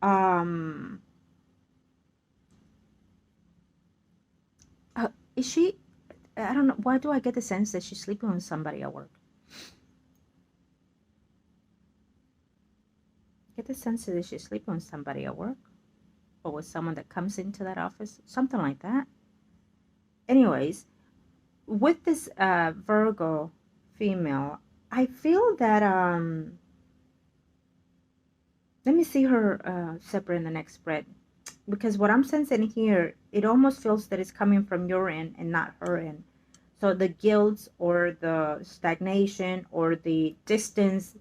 [SPEAKER 1] Um, is she? I don't know. Why do I get the sense that she's sleeping with somebody at work? Get the sense that she's sleeping with somebody at work, or with someone that comes into that office, something like that. Anyways, with this Virgo female, I feel that let me see her separate in the next spread, because what I'm sensing here, it almost feels that it's coming from your end and not her end. So the guilt or the stagnation or the distance,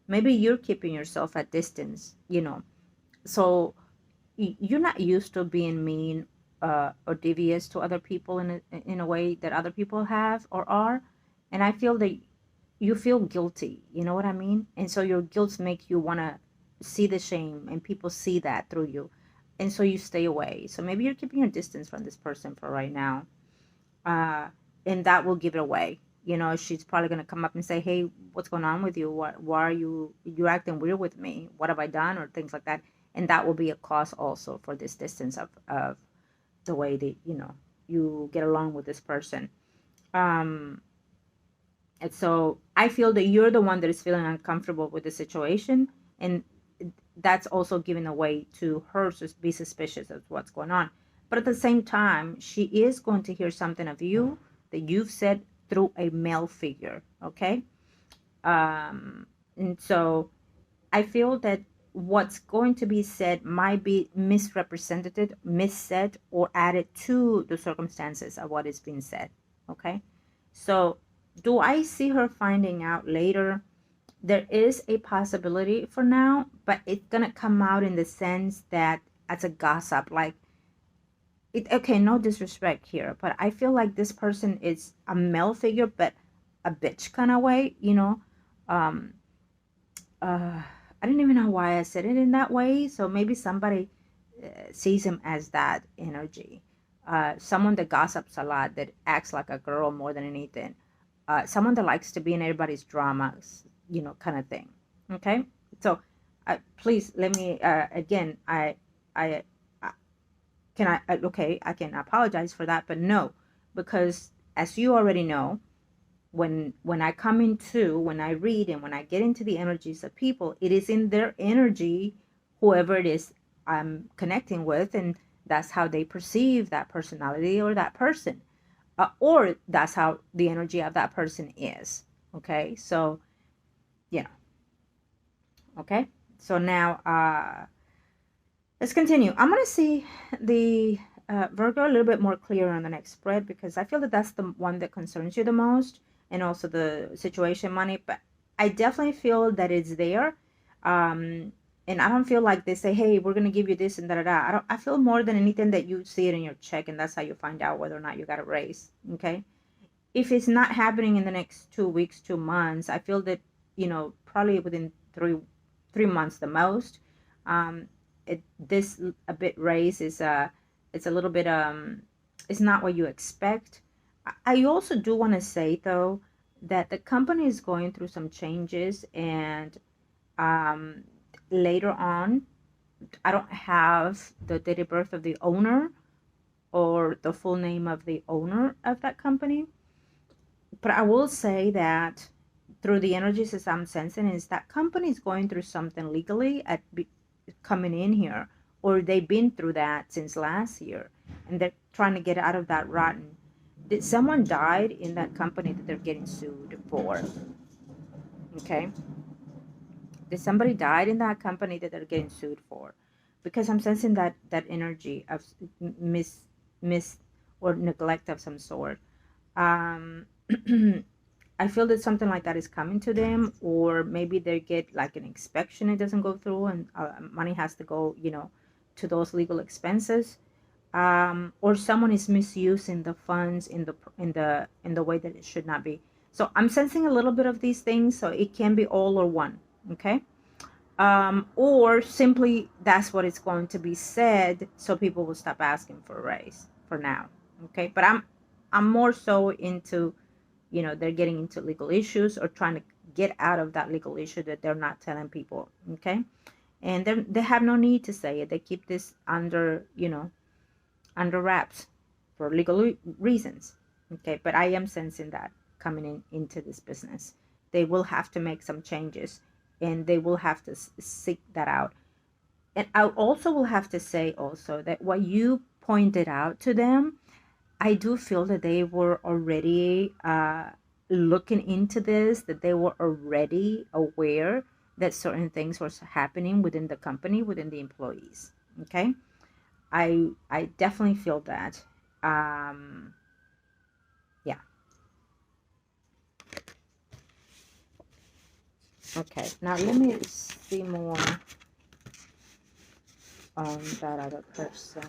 [SPEAKER 1] maybe you're keeping yourself at distance, you know. So you're not used to being mean or devious to other people in a way that other people have or are. And I feel that you feel guilty, you know what I mean? And so your guilt make you want to see the shame, and people see that through you. And so you stay away. So maybe you're keeping your distance from this person for right now. Uh, and that will give it away. You know, she's probably going to come up and say, hey, what's going on with you? Why are you acting weird with me? What have I done? Or things like that. And that will be a cause also for this distance of the way that, you know, you get along with this person. Um, and so I feel that you're the one that is feeling uncomfortable with the situation. And that's also giving a way to her to be suspicious of what's going on. But at the same time, she is going to hear something of you that you've said through a male figure. Okay. And so I feel that what's going to be said might be misrepresented, missaid, or added to the circumstances of what is being said. Okay. So do I see her finding out later? There is a possibility for now, but it's gonna come out in the sense that as a gossip, like it. Okay, no disrespect here, but I feel like this person is a male figure, but a bitch kind of way, you know. Um, I don't even know why I said it in that way. So maybe somebody sees him as that energy. Someone that gossips a lot, that acts like a girl more than anything. Someone that likes to be in everybody's dramas, you know, kind of thing. Okay, so please let me again. I, I can okay. I can apologize for that, but no, because as you already know, when I come into, when I read and when I get into the energies of people, it is in their energy, whoever it is I'm connecting with, and that's how they perceive that personality or that person, or that's how the energy of that person is. Okay, so yeah. Okay, so now let's continue. I'm gonna see the Virgo a little bit more clear on the next spread, because I feel that that's the one that concerns you the most, and also the situation money. But I definitely feel that it's there, um, and I don't feel like they say, "Hey, we're gonna give you this and da da da." I don't. I feel more than anything that you see it in your check, and that's how you find out whether or not you got a raise. Okay, if it's not happening in the next 2 weeks, 2 months, I feel that, you know, probably within three months the most. Um, this a bit raise is it's a little bit it's not what you expect. I also do want to say though that the company is going through some changes, and um, later on, I don't have the date of birth of the owner or the full name of the owner of that company, but I will say that through the energies as I'm sensing is that company is going through something legally coming in here, or they've been through that since last year, and they're trying to get out of that rotten. Did someone died in that company that they're getting sued for? Okay, did somebody died in that company that they're getting sued for? Because I'm sensing that energy of miss or neglect of some sort. um I feel that something like that is coming to them, or maybe they get like an inspection, it doesn't go through, and money has to go, you know, to those legal expenses. Or someone is misusing the funds in the way that it should not be. So I'm sensing a little bit of these things, so it can be all or one. Okay. Or simply that's what it's going to be said, so people will stop asking for a raise for now. Okay, but I'm more so into, they're getting into legal issues or trying to get out of that legal issue that they're not telling people. Okay, and they have no need to say it. They keep this under wraps for legal reasons. Okay, but I am sensing that coming into this business, they will have to make some changes, and they will have to seek that out. And I also will have to say also that what you pointed out to them, I do feel that they were already looking into this, that they were already aware that certain things were happening within the company, within the employees. Okay, I definitely feel that. Yeah. Okay. Now let me see more on that other person.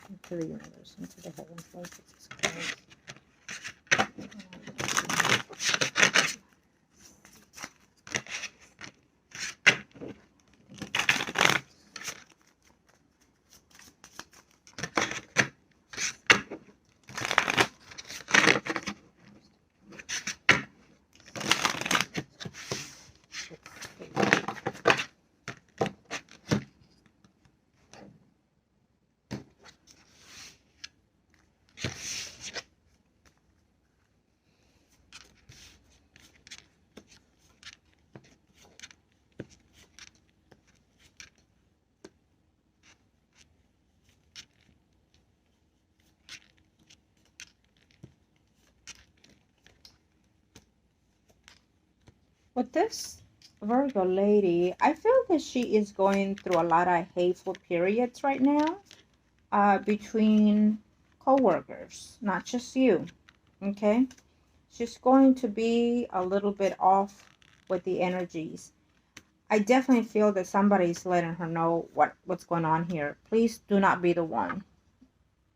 [SPEAKER 1] Into the universe, into the heavens, Lord Jesus Christ. With this Virgo lady, I feel that she is going through a lot of hateful periods right now, between co-workers, not just you. Okay, she's going to be a little bit off with the energies. I definitely feel that somebody's letting her know what's going on here. Please do not be the one.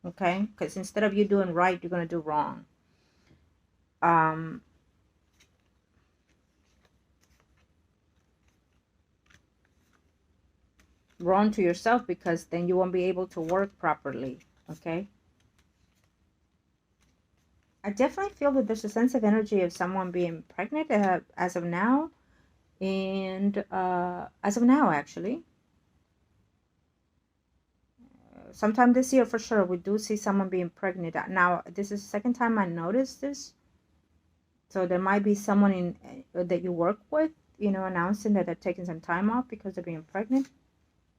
[SPEAKER 1] Okay, because instead of you doing right, you're going to do wrong. Wrong to yourself, because then you won't be able to work properly. Okay, I definitely feel that there's a sense of energy of someone being pregnant, as of now, and as of now, actually, sometime this year for sure, we do see someone being pregnant. Now, this is the second time I noticed this, so there might be someone that you work with, announcing that they're taking some time off because they're being pregnant.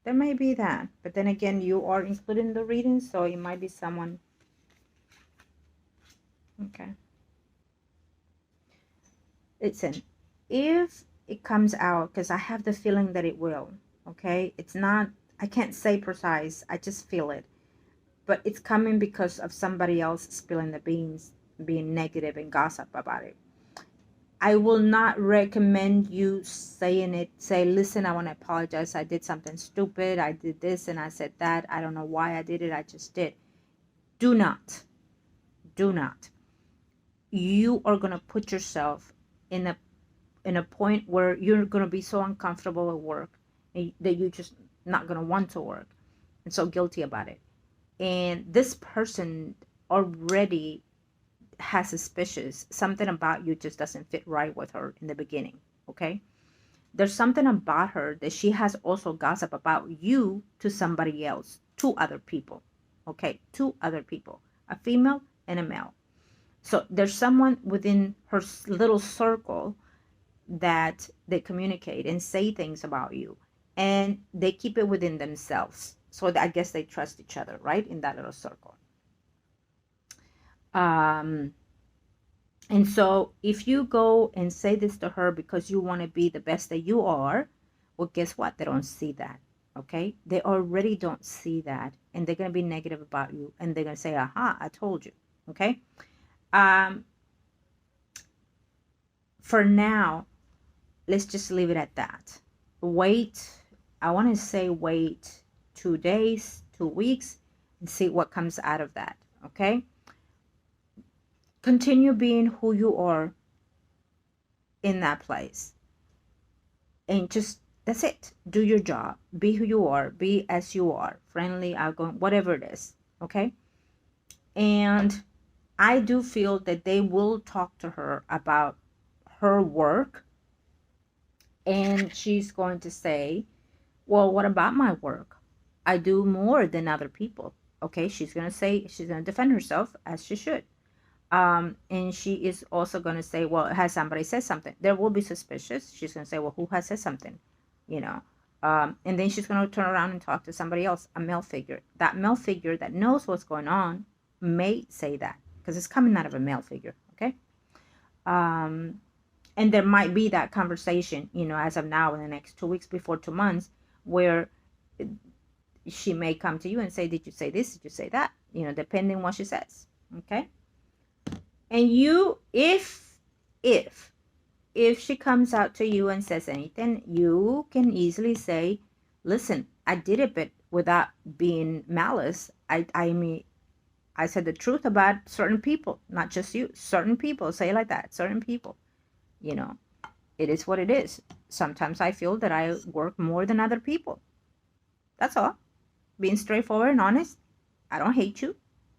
[SPEAKER 1] There may be that, but then again, you are included in the reading, so it might be someone. Okay. Listen, if it comes out, because I have the feeling that it will, okay? It's not, I can't say precise, I just feel it. But it's coming because of somebody else spilling the beans, being negative and gossip about it. I will not recommend you saying it. Say, listen, I want to apologize. I did something stupid. I did this and I said that. I don't know why I did it. I just did. Do not. Do not. You are going to put yourself in a point where you're going to be so uncomfortable at work that you're just not going to want to work and so guilty about it. And this person already has suspicious. Something about you just doesn't fit right with her in the beginning. Okay, there's something about her that she has also gossip about you to somebody else, two other people. Okay, two other people, a female and a male. So there's someone within her little circle that they communicate and say things about you, and they keep it within themselves. So I guess they trust each other, right, in that little circle. um And so if you go and say this to her because you want to be the best that you are, well, guess what? They don't see that. Okay? They already don't see that. And they're going to be negative about you. And they're going to say, aha, I told you. Okay? For now, let's just leave it at that. Wait. I want to say wait 2 days, 2 weeks, and see what comes out of that. Okay? Continue being who you are in that place, and just That's it. Do your job. Be who you are. Be as you are. Friendly, outgoing, whatever it is. Okay? And I do feel that they will talk to her about her work. And she's going to say, well, what about my work? I do more than other people. Okay? She's going to say, she's going to defend herself as she should. And she is also going to say, well, has somebody said something? There will be suspicious. She's going to say, well, who has said something? You know, and then she's going to turn around and talk to somebody else, a male figure. That male figure that knows what's going on may say that because it's coming out of a male figure. Okay. And there might be that conversation, you know, as of now in the next 2 weeks before 2 months, where she may come to you and say, did you say this? Did you say that? You know, depending what she says. Okay. And you, if she comes out to you and says anything, you can easily say, listen, I did it, but without being malice. I mean, I said the truth about certain people, not just you. Certain people, say it like that. Certain people, you know, it is what it is. Sometimes I feel that I work more than other people. That's all. Being straightforward and honest. I don't hate you.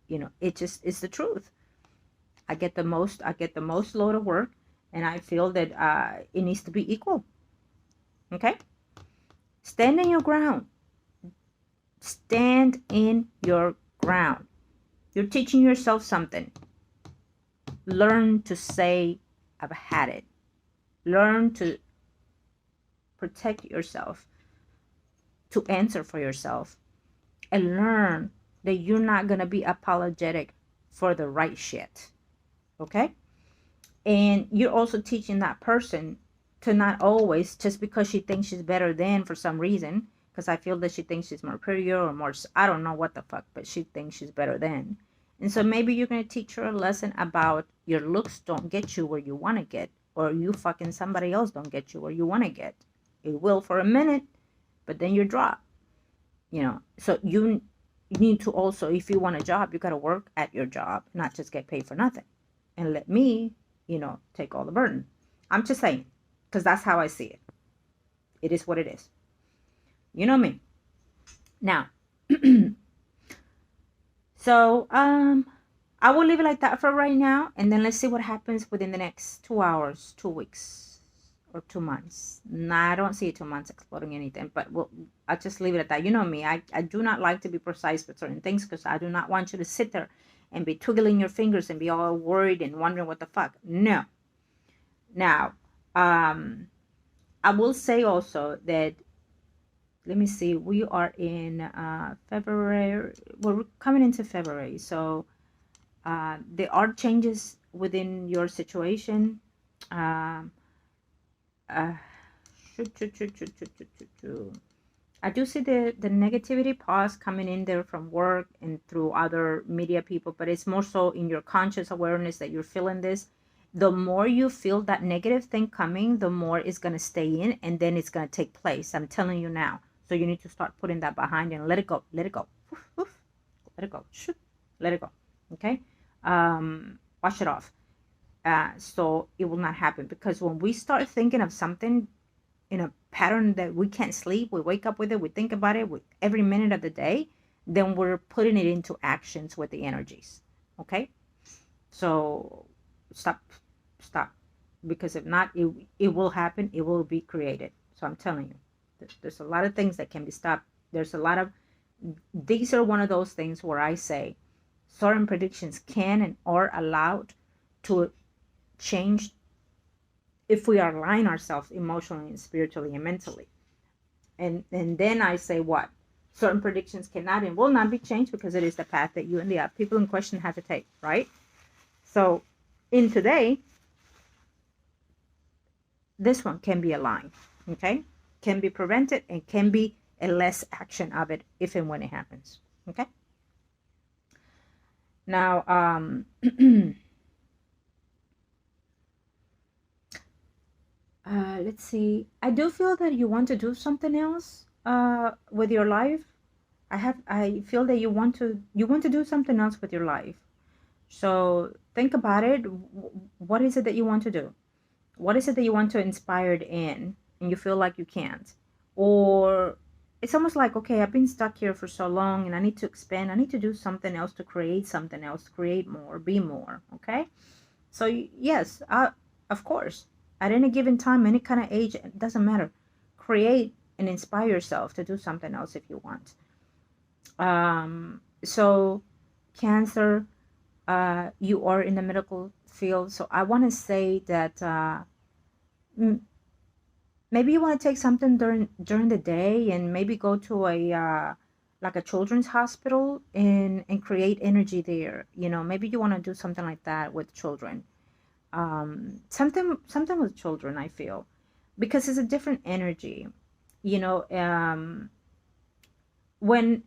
[SPEAKER 1] You know, it just is the truth. I get the most load of work, and I feel that it needs to be equal. Okay? Stand in your ground. Stand in your ground. You're teaching yourself something. Learn to say, I've had it. Learn to protect yourself, to answer for yourself, and learn that you're not going to be apologetic for the right shit. Okay? And you're also teaching that person to not always, just because she thinks she's better than for some reason, because I feel that she thinks she's more prettier or more, I don't know what the fuck, but she thinks she's better than. And so maybe you're going to teach her a lesson about your looks don't get you where you want to get, or you fucking somebody else don't get you where you want to get. It will for a minute, but then you drop. You know, so you need to also, if you want a job, you got to work at your job, not just get paid for nothing. And let me, you know, take all the burden. I'm just saying, because that's how I see it. It is what it is. You know me. Now, so I will leave it like that for right now, and then let's see what happens within the next 2 hours, 2 weeks, or 2 months. Nah, I don't see 2 months exploding anything, but I'll just leave it at that. You know me. I do not like to be precise with certain things, because I do not want you to sit there and be twiggling your fingers and be all worried and wondering what the fuck. No. Now, I will say also that, let me see, we are in February. We're coming into February. So there are changes within your situation. I do see the negativity pause coming in there from work and through other media people, but it's more so in your conscious awareness that you're feeling this. The more you feel that negative thing coming, the more it's going to stay in, and then it's going to take place. I'm telling you now. So you need to start putting that behind and let it go. Let it go. Oof, oof. Let it go. Shoot. Let it go. Okay? Wash it off. So it will not happen. Because when we start thinking of something in a pattern that we can't sleep, we wake up with it, we think about it with every minute of the day, then we're putting it into actions with the energies. Okay? So stop. Because if not, it will happen. It will be created. So I'm telling you. There's a lot of things that can be stopped. There's a lot of, these are one of those things where I say certain predictions can and are allowed to change if we align ourselves emotionally and spiritually and mentally. And then I say what? Certain predictions cannot and will not be changed because it is the path that you and the people in question have to take, right? So in today, this one can be aligned, okay? Can be prevented and can be a less action of it if and when it happens. Okay. Now, let's see. I do feel that you want to do something else with your life. I feel that you want to do something else with your life. So think about it. What is it that you want to do? What is it that you want to inspire in? And you feel like you can't? or it's almost like, okay, I've been stuck here for so long and I need to expand. I need to do something else, to create something else, create more, be more. Okay. So yes, of course, at any given time, any kind of age, it doesn't matter. Create and inspire yourself to do something else if you want. So Cancer, you are in the medical field. So I want to say that maybe you want to take something during the day and maybe go to a like a children's hospital and create energy there. You know, maybe you want to do something like that with children. Something with children, I feel, because it's a different energy. You know, when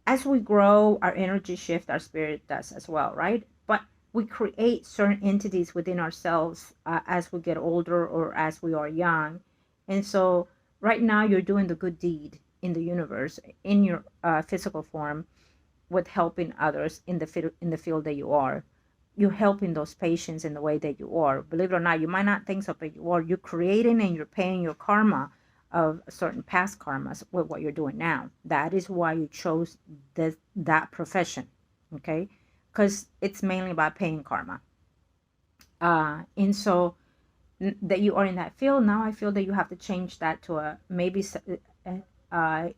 [SPEAKER 1] as we grow, our energy shift, our spirit does as well, right? But we create certain entities within ourselves as we get older or as we are young. And so right now you're doing the good deed in the universe in your physical form with helping others in the field that you are. You're helping those patients in the way that you are. Believe it or not, you might not think so, but you are. You're creating and you're paying your karma of certain past karmas with what you're doing now. That is why you chose that profession, okay? Because it's mainly about paying karma. And so that you are in that field now, I feel that you have to change that to a maybe a,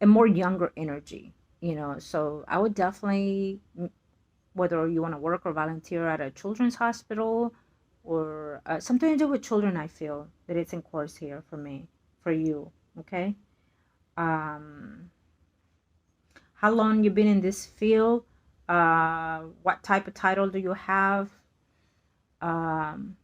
[SPEAKER 1] a more younger energy, you know. So I would definitely, whether you want to work or volunteer at a children's hospital or something to do with children, I feel that it's in course here for me, for you, okay? Um, how long you been in this field? What type of title do you have? Um,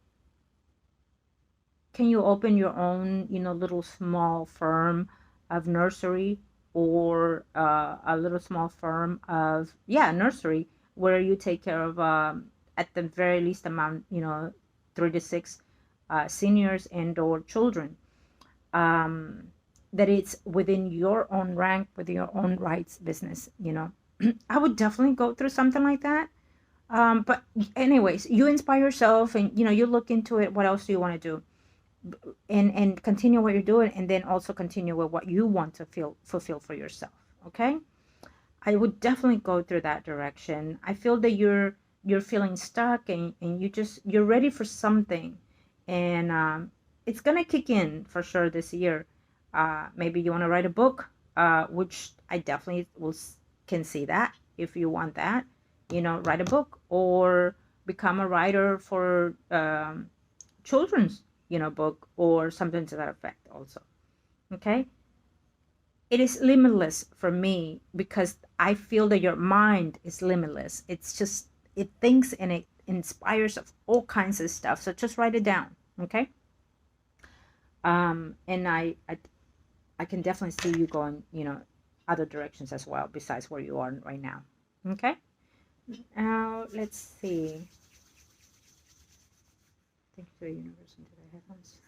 [SPEAKER 1] can you open your own, you know, little small firm of nursery or a little small firm of, yeah, nursery where you take care of, at the very least amount, you know, 3 to 6 seniors and or children, um, that it's within your own rank, with your own rights business, you know. I would definitely go through something like that. But anyways, you inspire yourself and, you know, you look into it. What else do you want to do? And continue what you're doing, and then also continue with what you want to feel fulfill for yourself. Okay, I would definitely go through that direction. I feel that you're feeling stuck and you're ready for something, and it's gonna kick in for sure this year. Maybe you want to write a book, which I definitely can see that if you want that, you know, write a book or become a writer for children's, you know, book or something to that effect also. Okay, it is limitless for me because I feel that your mind is limitless. It's just, it thinks and it inspires of all kinds of stuff. So just write it down. Okay. And I can definitely see you going, you know, other directions as well besides where you are right now. Okay. Now let's see. Thank you to the universe and to the heavens.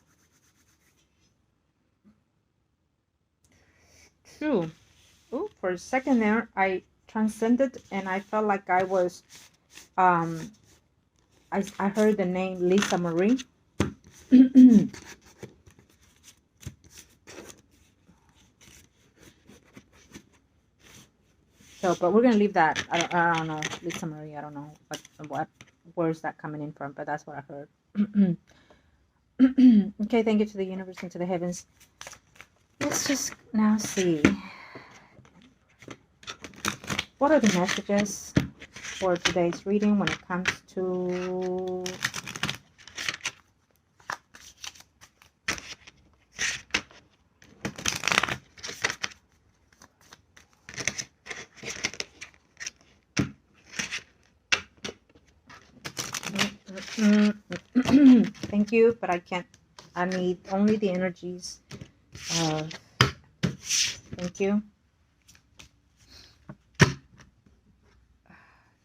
[SPEAKER 1] True. Ooh, for a second there, I transcended and I felt like I was, um, I heard the name Lisa Marie. So, but we're gonna leave that. I don't know, Lisa Marie. I don't know what where's that coming in from, but that's what I heard. Okay, thank you to the universe and to the heavens. Let's just now see. What are the messages for today's reading when it comes to thank you, but I can't. I need only the energies. Thank you.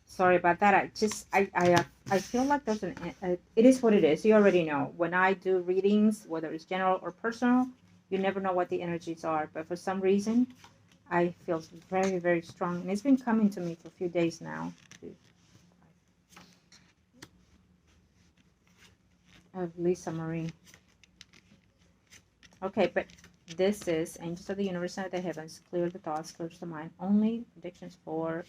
[SPEAKER 1] Sorry about that. I feel like there's it is what it is. You already know. When I do readings, whether it's general or personal, you never know what the energies are. But for some reason, I feel very, very strong. And it's been coming to me for a few days now. Of Lisa Marie. Okay, but this is angels of the universe and of the heavens. Clear the thoughts, clears the mind. Only predictions for...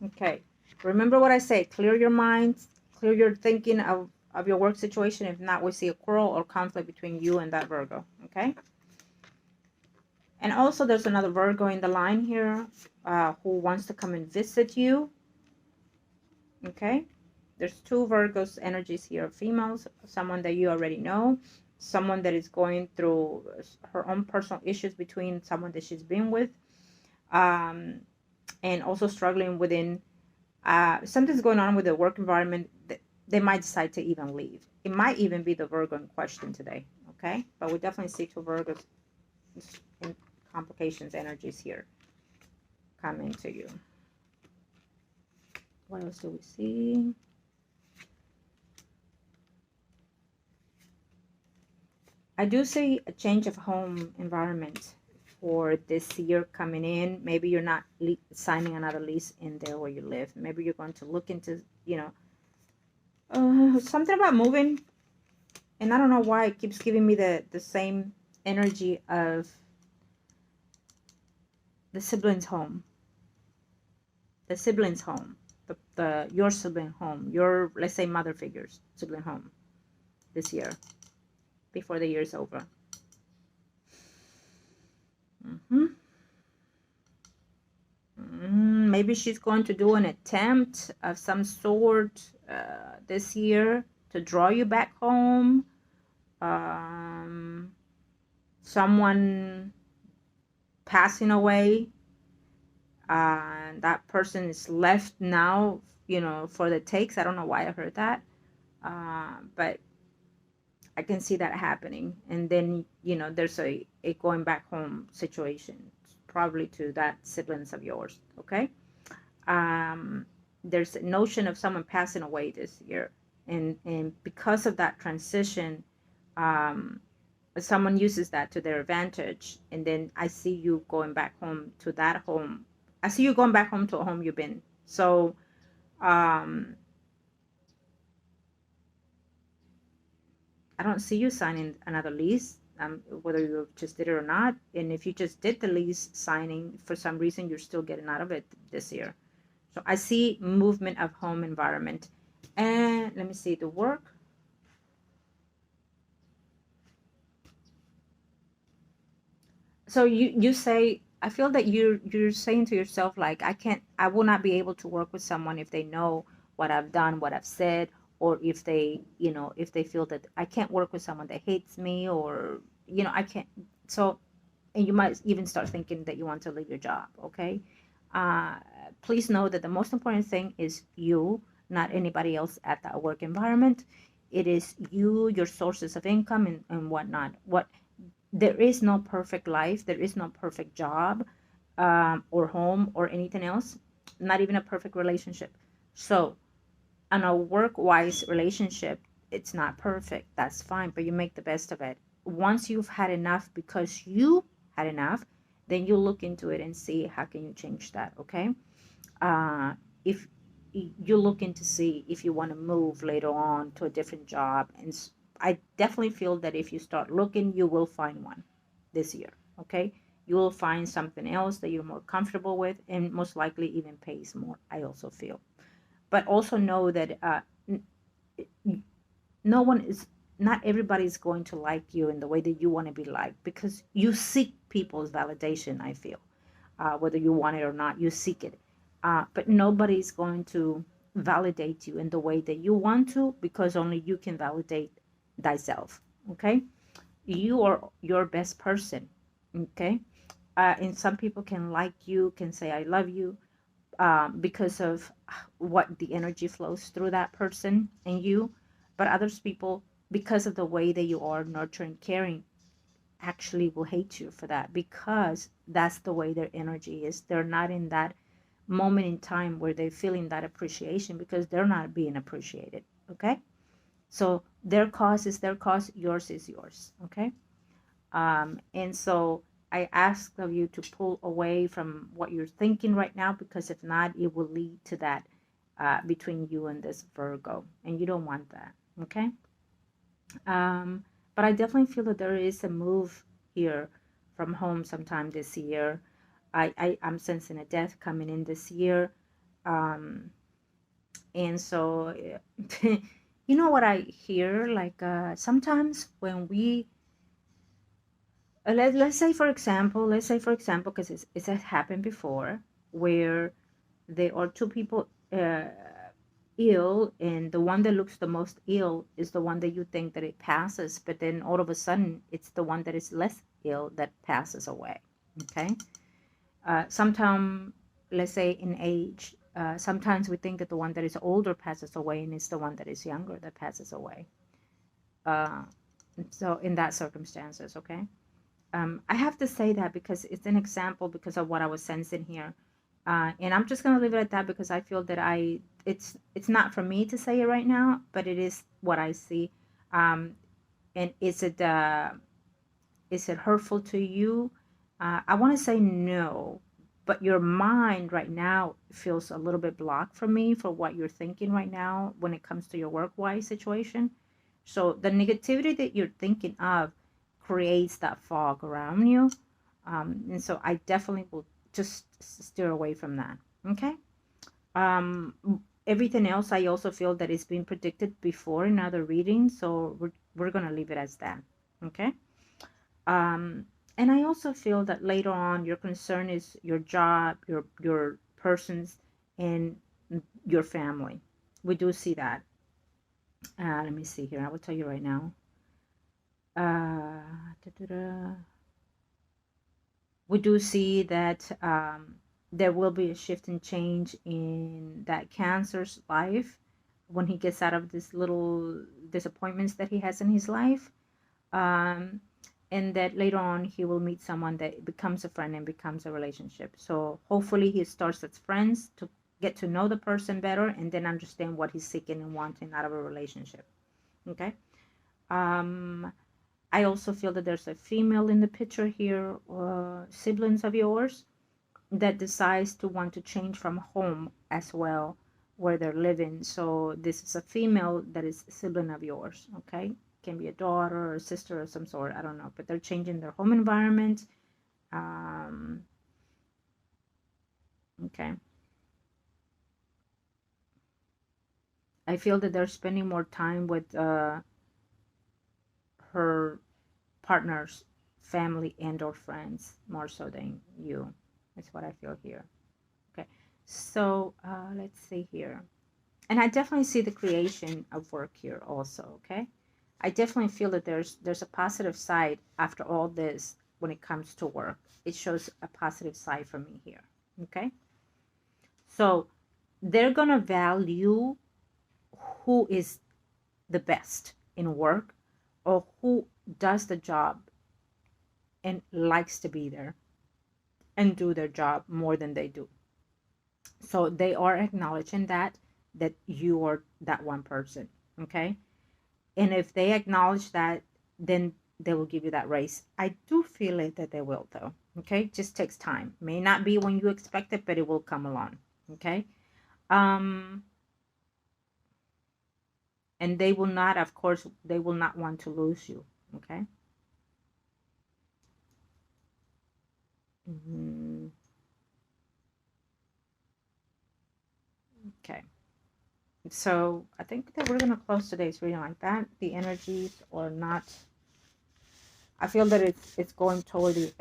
[SPEAKER 1] Okay, remember what I say. Clear your mind, clear your thinking of your work situation. If not, we see a quarrel or conflict between you and that Virgo. Okay. And also, there's another Virgo in the line here who wants to come and visit you. Okay. There's two Virgos energies here, females, someone that you already know, someone that is going through her own personal issues between someone that she's been with, and also struggling within something's going on with the work environment. They might decide to even leave. It might even be the Virgo in question today. Okay. But we definitely see two Virgos in complications energies here coming to you. What else do we see? I do see a change of home environment for this year coming in. Maybe you're not signing another lease in there where you live. Maybe you're going to look into, something about moving. And I don't know why it keeps giving me the same energy of the siblings' home. The siblings' home. Your sibling home. Your, let's say, mother figure's sibling home this year, before the year's over. Maybe she's going to do an attempt of some sort this year to draw you back home. Someone passing away, and that person is left now, for the takes. I don't know why I heard that, but I can see that happening. And then, there's a going back home situation, probably to that siblings of yours. Okay. There's a notion of someone passing away this year. And because of that transition, someone uses that to their advantage. And then I see you going back home to that home. I see you going back home to a home you've been. So, I don't see you signing another lease, whether you just did it or not. And if you just did the lease signing, for some reason, you're still getting out of it this year. So I see movement of home environment. And let me see the work. So you say, I feel that you're saying to yourself, like, I will not be able to work with someone if they know what I've done, what I've said, or if they, if they feel that I can't work with someone that hates me, or, I can't. So, and you might even start thinking that you want to leave your job. Okay. Please know that the most important thing is you, not anybody else at that work environment. It is you, your sources of income, and whatnot. There is no perfect life. There is no perfect job, or home, or anything else. Not even a perfect relationship. So, on a work-wise relationship, it's not perfect. That's fine, but you make the best of it. Once you've had enough because you had enough, then you look into it and see how can you change that. Okay. If you look into see if you want to move later on to a different job, and I definitely feel that if you start looking, you will find one this year. Okay. You will find something else that you're more comfortable with, and most likely even pays more, I also feel. But also know that no one is, not everybody is going to like you in the way that you want to be liked, because you seek people's validation. I feel, whether you want it or not, you seek it. But nobody's going to validate you in the way that you want to, because only you can validate thyself. Okay. You are your best person. Okay. And some people can like you, can say I love you, because of what the energy flows through that person and you. But others people, because of the way that you are nurturing, caring, actually will hate you for that, because that's the way their energy is. They're not in that moment in time where they're feeling that appreciation, because they're not being appreciated. Okay. So their cause is their cause, yours is yours. Okay. And so I ask of you to pull away from what you're thinking right now, because if not, it will lead to that between you and this Virgo, and you don't want that. Okay. But I definitely feel that there is a move here from home sometime this year. I'm sensing a death coming in this year. Um, and so, you know what I hear? Like sometimes when we, let's say for example, because it's has happened before, where there are two people ill, and the one that looks the most ill is the one that you think that it passes, but then all of a sudden it's the one that is less ill that passes away. Okay. Sometimes, let's say in age, sometimes we think that the one that is older passes away, and it's the one that is younger that passes away. uh, so in that circumstances, okay. I have to say that because it's an example, because of what I was sensing here. And I'm just gonna leave it at that, because I feel that it's not for me to say it right now, but it is what I see. And is it hurtful to you? I want to say no, but your mind right now feels a little bit blocked for me for what you're thinking right now when it comes to your work-wise situation. So the negativity that you're thinking of creates that fog around you. And so I definitely will just steer away from that. Okay. Um, Everything else, I also feel that it's been predicted before in other readings. So we're going to leave it as that. Okay. Um, and I also feel that later on, your concern is your job, your persons, and your family. We do see that. Let me see here. I will tell you right now. Da-da-da. We do see that there will be a shift and change in that Cancer's life when he gets out of this little disappointments that he has in his life. Um, and that later on he will meet someone that becomes a friend and becomes a relationship. So hopefully he starts as friends to get to know the person better, and then understand what he's seeking and wanting out of a relationship. Okay. um I also feel that there's a female in the picture here, siblings of yours, that decides to want to change from home as well, where they're living. So this is a female that is a sibling of yours, okay? Can be a daughter or a sister of some sort, I don't know, but they're changing their home environment. Um, okay. I feel that they're spending more time with her partner's family and or friends more so than you. That's what I feel here. Okay, so let's see here. And I definitely see the creation of work here also, okay? I definitely feel that there's a positive side after all this when it comes to work. It shows a positive side for me here, okay? So they're going to value who is the best in work, or who does the job and likes to be there and do their job more than they do. So they are acknowledging that you are that one person, okay? And if they acknowledge that, then they will give you that raise. I do feel it that they will, though. Okay, just takes time. May not be when you expect it, but it will come along. Okay. um and they will not, of course, they will not want to lose you. Okay. Mhm. Okay, so I think that we're going to close today's reading like that. The energies are not, I feel that it's going toward the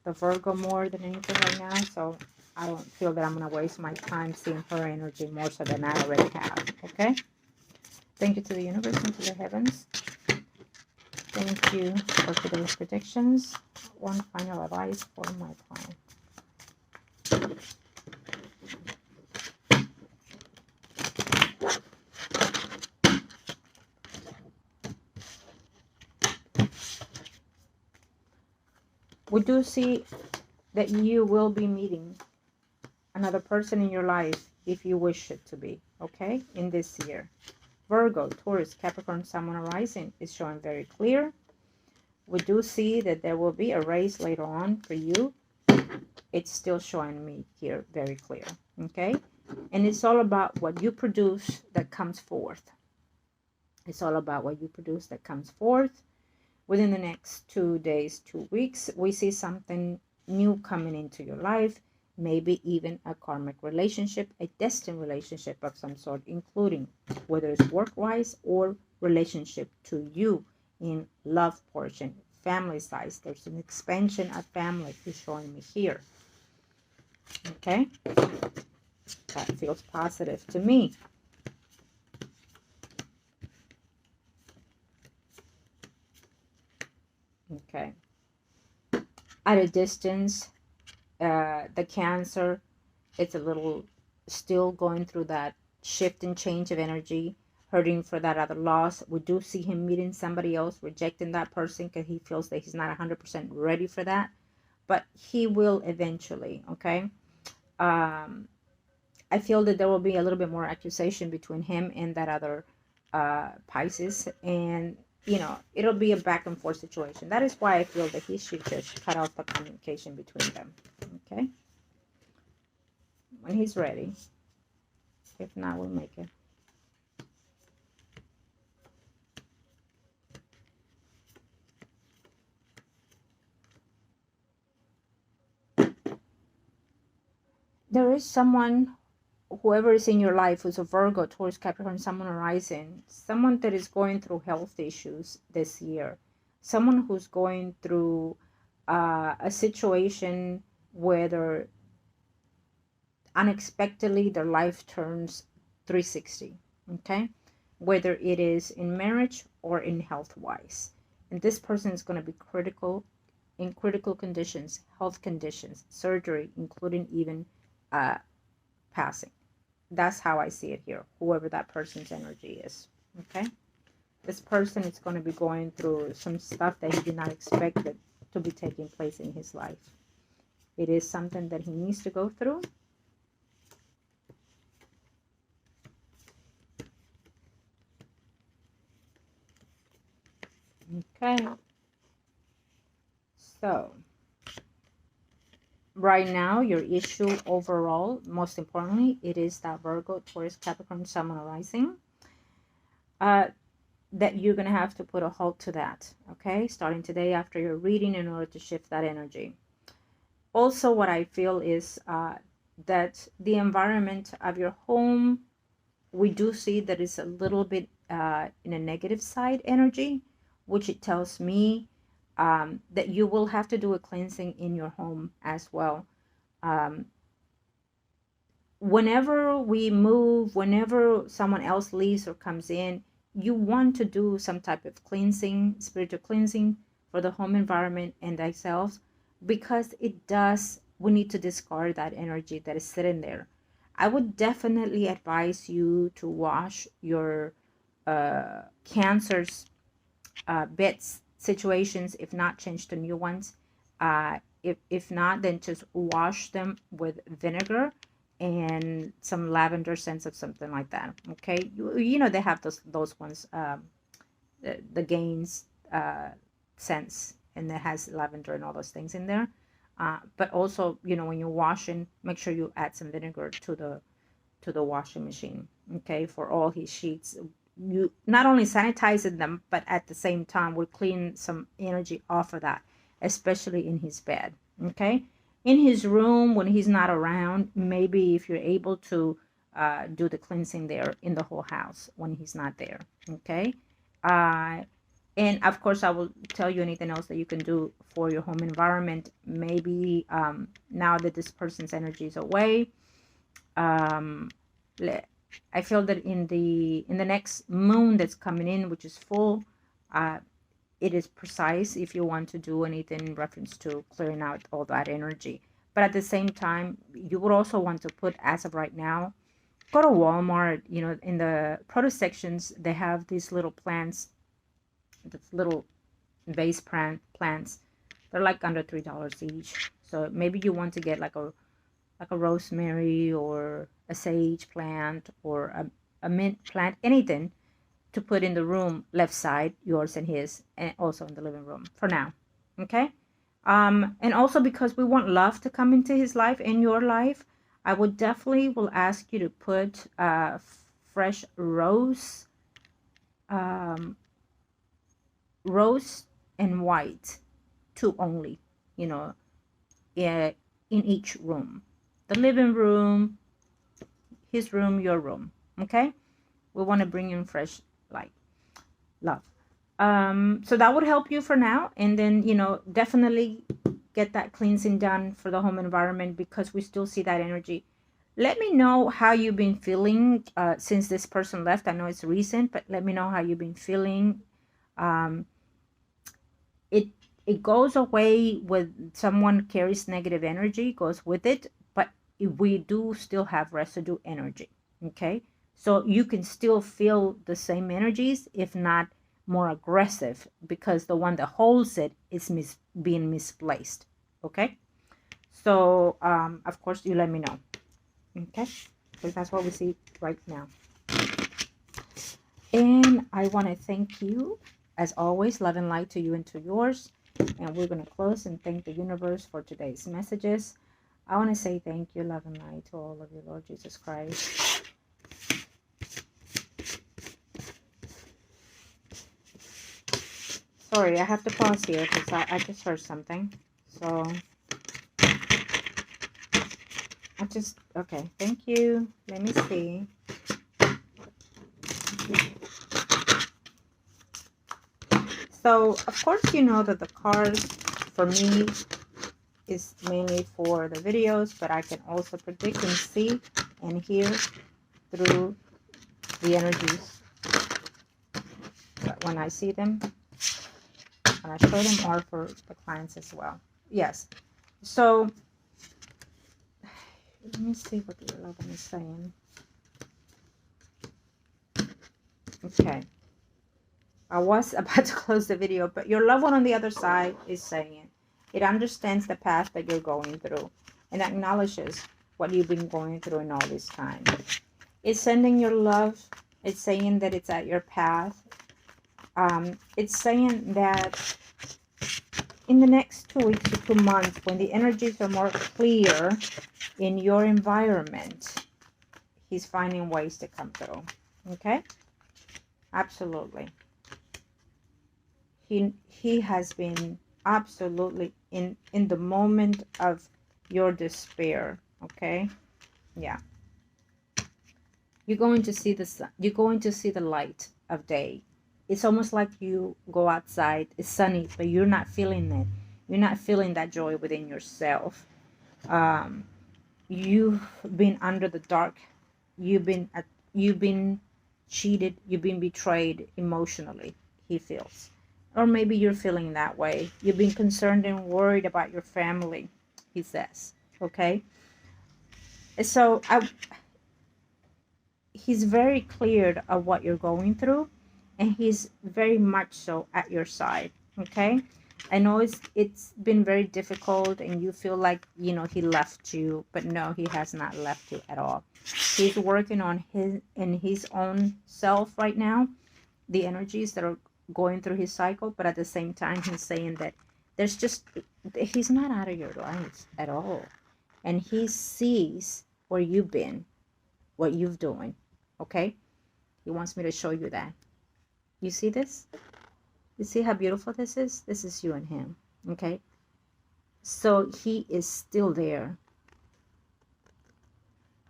[SPEAKER 1] Virgo more than anything right now. So I don't feel that I'm going to waste my time seeing her energy more so than I already have. Okay. Thank you to the universe and to the heavens. Thank you for today's predictions. One final advice for my client. We do see that you will be meeting another person in your life if you wish it to be, okay, in this year. Virgo, Taurus, Capricorn, Sun, Moon, Rising is showing very clear. We do see that there will be a raise later on for you. It's still showing me here very clear. Okay. And it's all about what you produce that comes forth. It's all about what you produce that comes forth. Within the next 2 days, 2 weeks, we see something new coming into your life. Maybe even a karmic relationship, a destined relationship of some sort, including whether it's work-wise or relationship to you in love portion, family size. There's an expansion of family is showing me here. Okay, that feels positive to me. Okay, at a distance, the Cancer, it's a little still going through that shift and change of energy, hurting for that other loss. We do see him meeting somebody else, rejecting that person because he feels that he's not 100% ready for that, but he will eventually. Okay. I feel that there will be a little bit more accusation between him and that other Pisces, and it'll be a back and forth situation. That is why I feel that he should just cut off the communication between them. Okay, when he's ready. If not, we'll make it. There is someone, whoever is in your life, who's a Virgo, Taurus, Capricorn, someone arising, someone that is going through health issues this year, someone who's going through a situation where unexpectedly their life turns 360. Okay, whether it is in marriage or in health wise, and this person is going to be in critical conditions, health conditions, surgery, including even passing. That's how I see it here, whoever that person's energy is. Okay, this person is going to be going through some stuff that he did not expect that to be taking place in his life. It is something that he needs to go through. Okay, so right now your issue overall, most importantly, it is that Virgo, Taurus, Capricorn, Sun arising, that you're going to have to put a halt to that. Okay, starting today after your reading, in order to shift that energy. Also, what I feel is that the environment of your home, we do see that it's a little bit in a negative side energy, which it tells me that you will have to do a cleansing in your home as well. Whenever we move, whenever someone else leaves or comes in, you want to do some type of cleansing, spiritual cleansing for the home environment and thyself, because we need to discard that energy that is sitting there. I would definitely advise you to wash your Cancer's beds situations, if not change to new ones. If not, then just wash them with vinegar and some lavender scents of something like that. Okay, you know they have those ones, the Gaines scents, and it has lavender and all those things in there. But also, when you're washing, make sure you add some vinegar to the washing machine. Okay, for all his sheets, you not only sanitizing them, but at the same time will clean some energy off of that, especially in his bed. Okay, in his room when he's not around, maybe if you're able to do the cleansing there in the whole house when he's not there. Okay, and of course I will tell you anything else that you can do for your home environment. Maybe now that this person's energy is away, I feel that in the next moon that's coming in, which is full, it is precise if you want to do anything in reference to clearing out all that energy. But at the same time, you would also want to put, as of right now, go to Walmart. In the produce sections, they have these little plants, this little vase plants. They're like under $3 each. So maybe you want to get like a rosemary or a sage plant or a mint plant, anything to put in the room left side, yours and his, and also in the living room for now. Okay. And also because we want love to come into his life, in your life, I would definitely will ask you to put fresh rose and white, two only, you know, in each room, the living room, his room, your room. Okay. We want to bring in fresh light, love. So that would help you for now. And then, you know, definitely get that cleansing done for the home environment, because we still see that energy. Let me know how you've been feeling since this person left. I know it's recent, but let me know how you've been feeling. Um, it goes away with someone carries negative energy, goes with it, but we do still have residue energy. Okay, so you can still feel the same energies, if not more aggressive, because the one that holds it is being misplaced. Okay, so of course you let me know. Okay, because that's what we see right now. And I want to thank you, as always, love and light to you and to yours. And we're going to close and thank the universe for today's messages. I want to say thank you, love and light, to all of you, Lord Jesus Christ. Sorry, I have to pause here because I just heard something. So, okay, thank you. Let me see. So, of course, you know that the cards for me is mainly for the videos, but I can also predict and see and hear through the energies when I see them, when I show them, or for the clients as well. Yes. So, let me see what the 11 is saying. Okay. I was about to close the video, but your loved one on the other side is saying it understands the path that you're going through and acknowledges what you've been going through in all this time. It's sending your love. It's saying that it's at your path. It's saying that in the next 2 weeks to 2 months, when the energies are more clear in your environment, he's finding ways to come through. Okay? Absolutely. He has been absolutely in the moment of your despair. Okay? Yeah. You're going to see the sun. You're going to see the light of day. It's almost like you go outside, it's sunny, but you're not feeling it. You're not feeling that joy within yourself. You've been under the dark. You've been cheated. You've been betrayed emotionally, he feels. Or maybe you're feeling that way. You've been concerned and worried about your family, he says. Okay? So he's very clear of what you're going through, and he's very much so at your side. Okay? I know it's been very difficult, and you feel like, you know, he left you, but no, he has not left you at all. He's working on his own self right now, the energies that are going through his cycle, but at the same time, he's saying that he's not out of your life at all, and he sees where you've been, what you've doing. Okay, he wants me to show you that. You see this? You see how beautiful this is? This is you and him. Okay, so he is still there,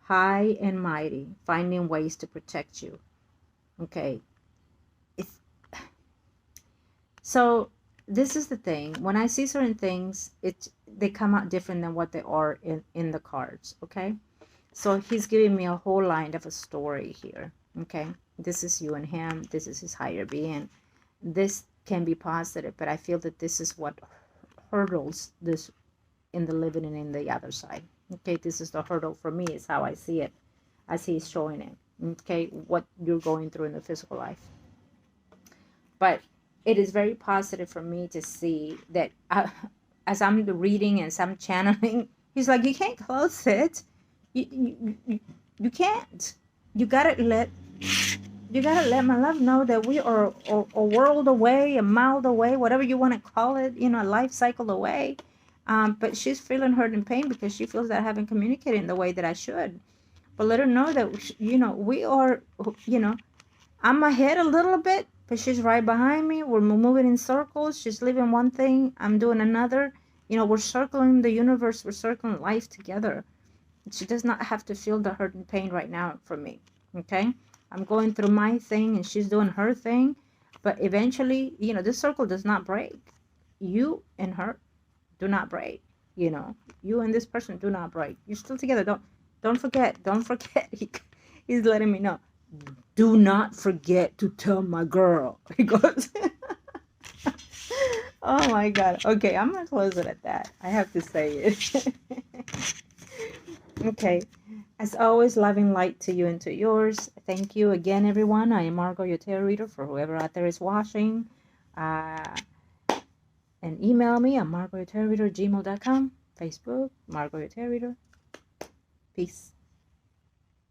[SPEAKER 1] high and mighty, finding ways to protect you. Okay, so this is the thing. When I see certain things, they come out different than what they are in the cards. Okay, so he's giving me a whole line of a story here. Okay, this is you and him. This is his higher being. This can be positive, but I feel that this is what hurdles this in the living and in the other side. Okay, this is the hurdle for me, is how I see it, as he's showing it. Okay, what you're going through in the physical life. But it is very positive for me to see that as I'm reading and as I'm channeling, he's like, you can't close it. You can't. You gotta let You gotta let my love know that we are a world away, a mile away, whatever you want to call it, you know, a life cycle away. But she's feeling hurt and pain because she feels that I haven't communicated in the way that I should. But let her know that, you know, we are, you know, I'm ahead a little bit, but she's right behind me. We're moving in circles. She's living one thing, I'm doing another. You know, we're circling the universe, we're circling life together. She does not have to feel the hurt and pain right now for me. Okay? I'm going through my thing and she's doing her thing. But eventually, you know, this circle does not break. You and her do not break. You know, you and this person do not break. You're still together. Don't forget. Don't forget. He's letting me know. Do not forget to tell my girl. He goes, oh my God. Okay, I'm going to close it at that. I have to say it. Okay. As always, loving light to you and to yours. Thank you again, everyone. I am Margot, your tarot reader, for whoever out there is watching. And email me at margotyourtarotreader@gmail.com. Facebook, Margot, your tarot reader. Peace.